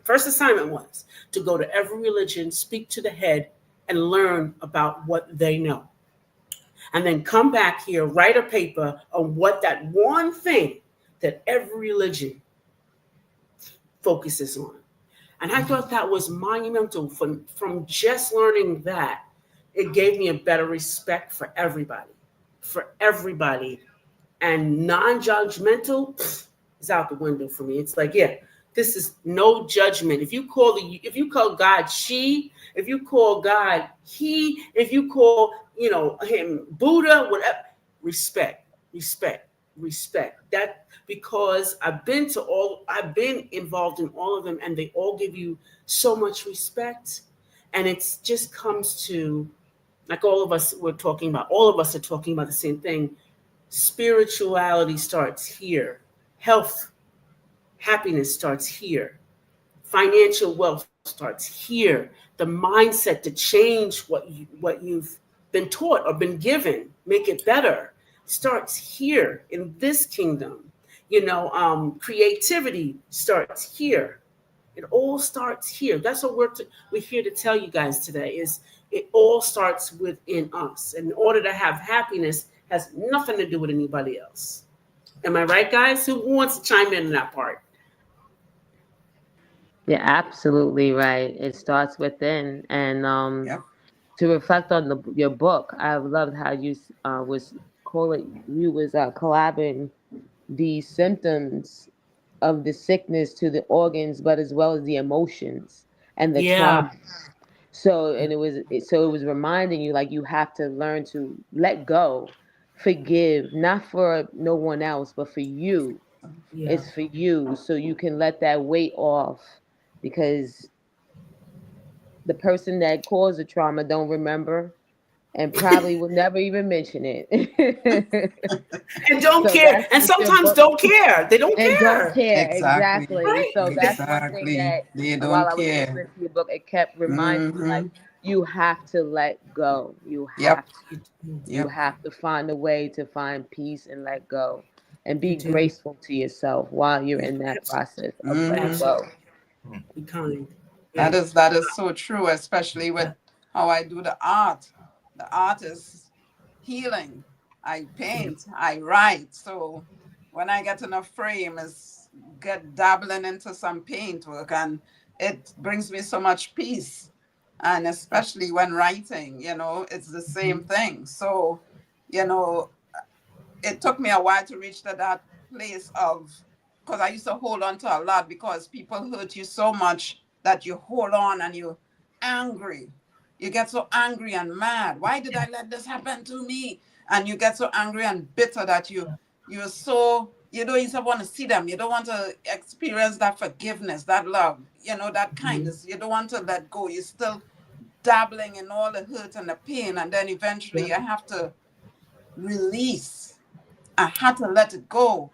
first assignment was to go to every religion, speak to the head, and learn about what they know. And then come back here, write a paper on what that one thing that every religion focuses on. And I thought that was monumental. From just learning that, it gave me a better respect for everybody. For everybody. And non-judgmental is out the window for me. It's like, yeah, this is no judgment. If you call God she, if you call God he, if you call him Buddha, whatever, respect, respect, respect. That, because I've been involved in all of them, and they all give you so much respect, and it just comes to, like, all of us are talking about the same thing. Spirituality starts here. Health, happiness starts here. Financial wealth starts here. The mindset to change what you've been taught or been given, make it better, starts here in this kingdom. Creativity starts here. It all starts here. That's what we're here to tell you guys today. Is it all starts within us. In order to have happiness, has nothing to do with anybody else. Am I right, guys? Who wants to chime in that part? You're absolutely right. It starts within, and Yep. to reflect on your book, I loved how you was you was collabing the symptoms of the sickness to the organs, but as well as the emotions and the Yeah, trauma. So it was reminding you, like, you have to learn to let go, forgive, not for no one else, but for you. yeah, It's for you, so you can let that weight off, because the person that caused the trauma don't remember, and probably will never even mention it. And don't So care. that's And what your sometimes book, don't care. They don't and don't care. care Exactly. exactly. Right? So that's one thing Exactly. that They while don't I was care. listening to your book, it kept reminding me like Mm-hmm. you have to let go. You Yep. have to. You Yep. have to find a way to find peace and let go, and You be do. graceful to yourself while you're in that Absolutely. process of letting Mm-hmm. go. Absolutely. Be kind. Yeah. That is so true, especially with Yeah. how I do the art. The art is healing. I Yeah. paint, I write. So when I get in a frame, is get dabbling into some paint work, and it brings me so much peace. And Yeah. especially when writing, it's the Mhm. same thing. So, you know, it took me a while to reach to that place of, because I used to hold on to a lot because people hurt you so much that you hold on and you angry. You get so angry and mad. Why did I let this happen to me? And you get so angry and bitter that you're so, you don't even want to see them. You don't want to experience that forgiveness, that love, that Mhm. kindness. You don't want to let go. You're still dabbling in all the hurt and the pain. And then Yeah. eventually I have to release. I had to let it go.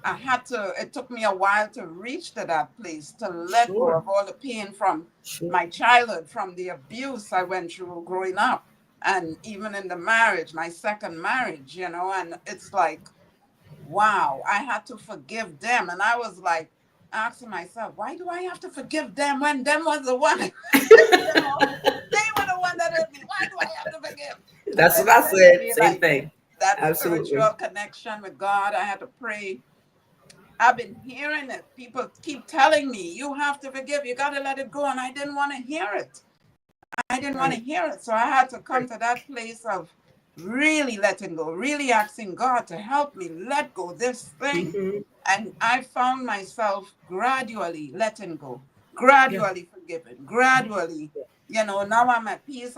It took me a while to reach to that place, to let go Sure. of all the pain from Sure. my childhood, from the abuse I went through growing up, and even in the marriage, my second marriage, and it's like, wow, I had to forgive them. And I was like, asking myself, why do I have to forgive them when them was the one, they were the one that hurt me. Why do I have to forgive? And That's then what I said. eventually, Same like, thing. that Absolutely. spiritual connection with God, I had to pray. I've been hearing it. People keep telling me, you have to forgive, you got to let it go. And I didn't want to hear it. I didn't want to Right. hear it. So I had to come Right. to that place of really letting go, really asking God to help me let go this thing. Hmm. And I found myself gradually letting go, Yeah. gradually forgiving, gradually, now I'm at peace.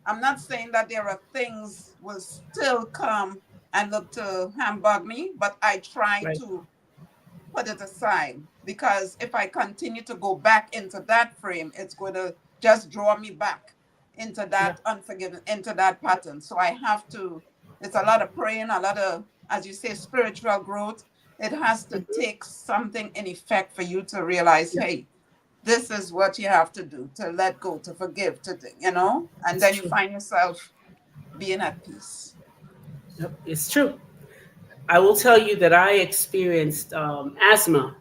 I'm not saying that there are things will still come and look to hamburg me, but I try Right. to put it aside, because if I continue to go back into that frame, it's going to just draw me back into Yeah. that unforgiveness, into that pattern. So I have to, it's a lot of praying, a lot of, as you say, spiritual growth. It has to Hmm. take something in effect for you to realize, Yeah. hey, this is what you have to do, to let go, to forgive, and It's then you true. find yourself being at peace. Yep. It's true. I will tell you that I experienced asthma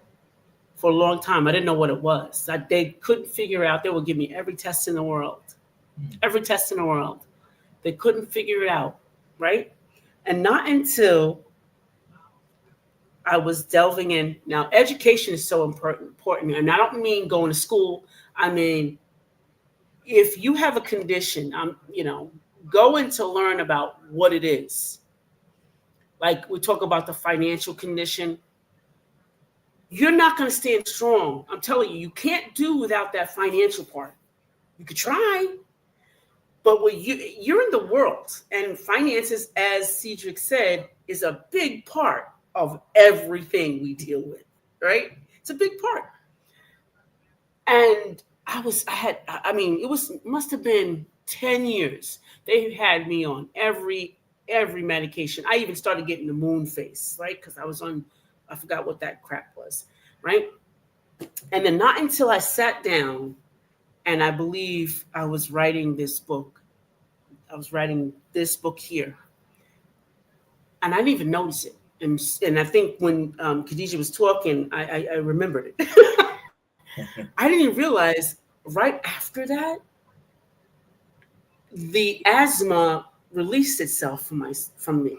for a long time. I didn't know what it was. They couldn't figure out. They would give me every test in the world, every test in the world. They couldn't figure it out, right? And not until I was delving in. Now, education is so important, and I don't mean going to school. I mean, if you have a condition, going to learn about what it is. Like we talk about the financial condition, you're not going to stand strong. I'm telling you, you can't do without that financial part. You could try, but you're in the world, and finances, as Cedric said, is a big part of everything we deal with. Right? It's a big part. And I mean, it was must have been 10 years. They had me on every medication. I even started getting the moon face, right? Because I was on, I forgot what that crap was, right? And then not until I sat down and I believe I was writing this book. I was writing this book here, and I didn't even notice it. And I think when Khadijah was talking, I remembered it. I didn't even realize right after that the asthma released itself from me.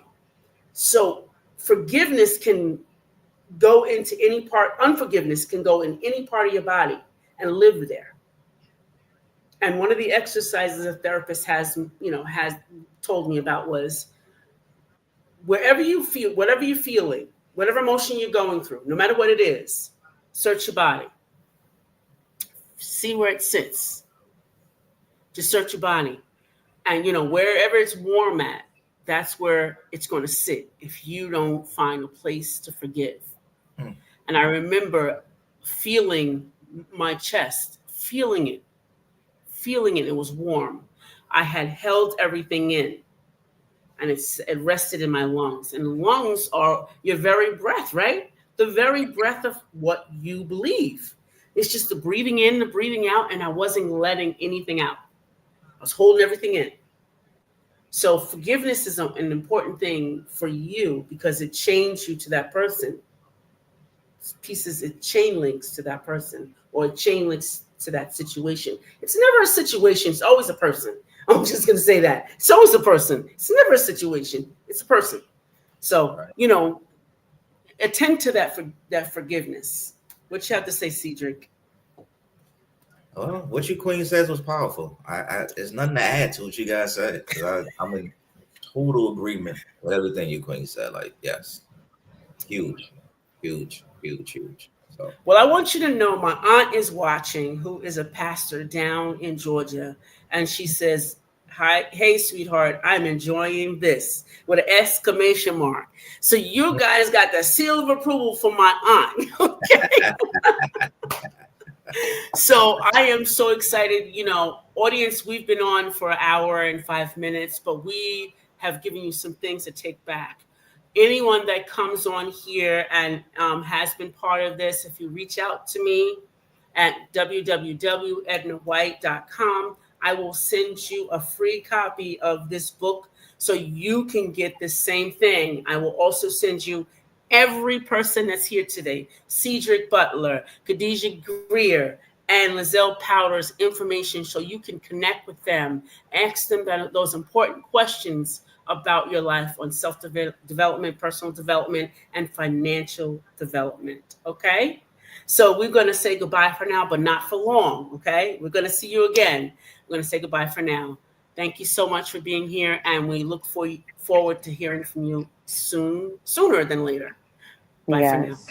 So forgiveness can go into any part. Unforgiveness can go in any part of your body and live there. And one of the exercises a therapist has told me about was wherever you feel, whatever you're feeling, whatever emotion you're going through, no matter what it is, search your body, see where it sits. Just search your body, and wherever it's warm at, that's where it's going to sit if you don't find a place to forgive. Hmm. And I remember feeling my chest, feeling it. It was warm. I had held everything in, and it rested in my lungs. And the lungs are your very breath, right? The very breath of what you believe. It's just the breathing in, the breathing out, and I wasn't letting anything out. I was holding everything in. So forgiveness is an important thing for you because it chains you to that person. Pieces, it chain links to that person, or it chain links to that situation. It's never a situation, it's always a person. I'm just going to say that. It's always a person. It's never a situation, it's a person. So, Right. attend to that forgiveness. What you have to say, Cedric? Well, what you queen says was powerful. There's nothing to add to what you guys said because I'm in total agreement with everything you queen said. Like, yes, huge, huge, huge, huge. So, Well, I want you to know my aunt is watching, who is a pastor down in Georgia, and she says, "Hi, hey, sweetheart, I'm enjoying this," with an exclamation mark. So you guys got the seal of approval from my aunt. Okay. So I am so excited. Audience, we've been on for an hour and 5 minutes, but we have given you some things to take back. Anyone that comes on here and has been part of this, if you reach out to me at www.ednawhite.com, I will send you a free copy of this book so you can get the same thing. I will also send you every person that's here today: Cedric Butler, Khadijah Greer, and Lizelle Powder's information, so you can connect with them, ask them those important questions about your life on self-development, personal development, and financial development. Okay? So we're going to say goodbye for now, but not for long. Okay? We're going to see you again. We're going to say goodbye for now. Thank you so much for being here, and we look forward to hearing from you sooner than later. Bye for now. Yes.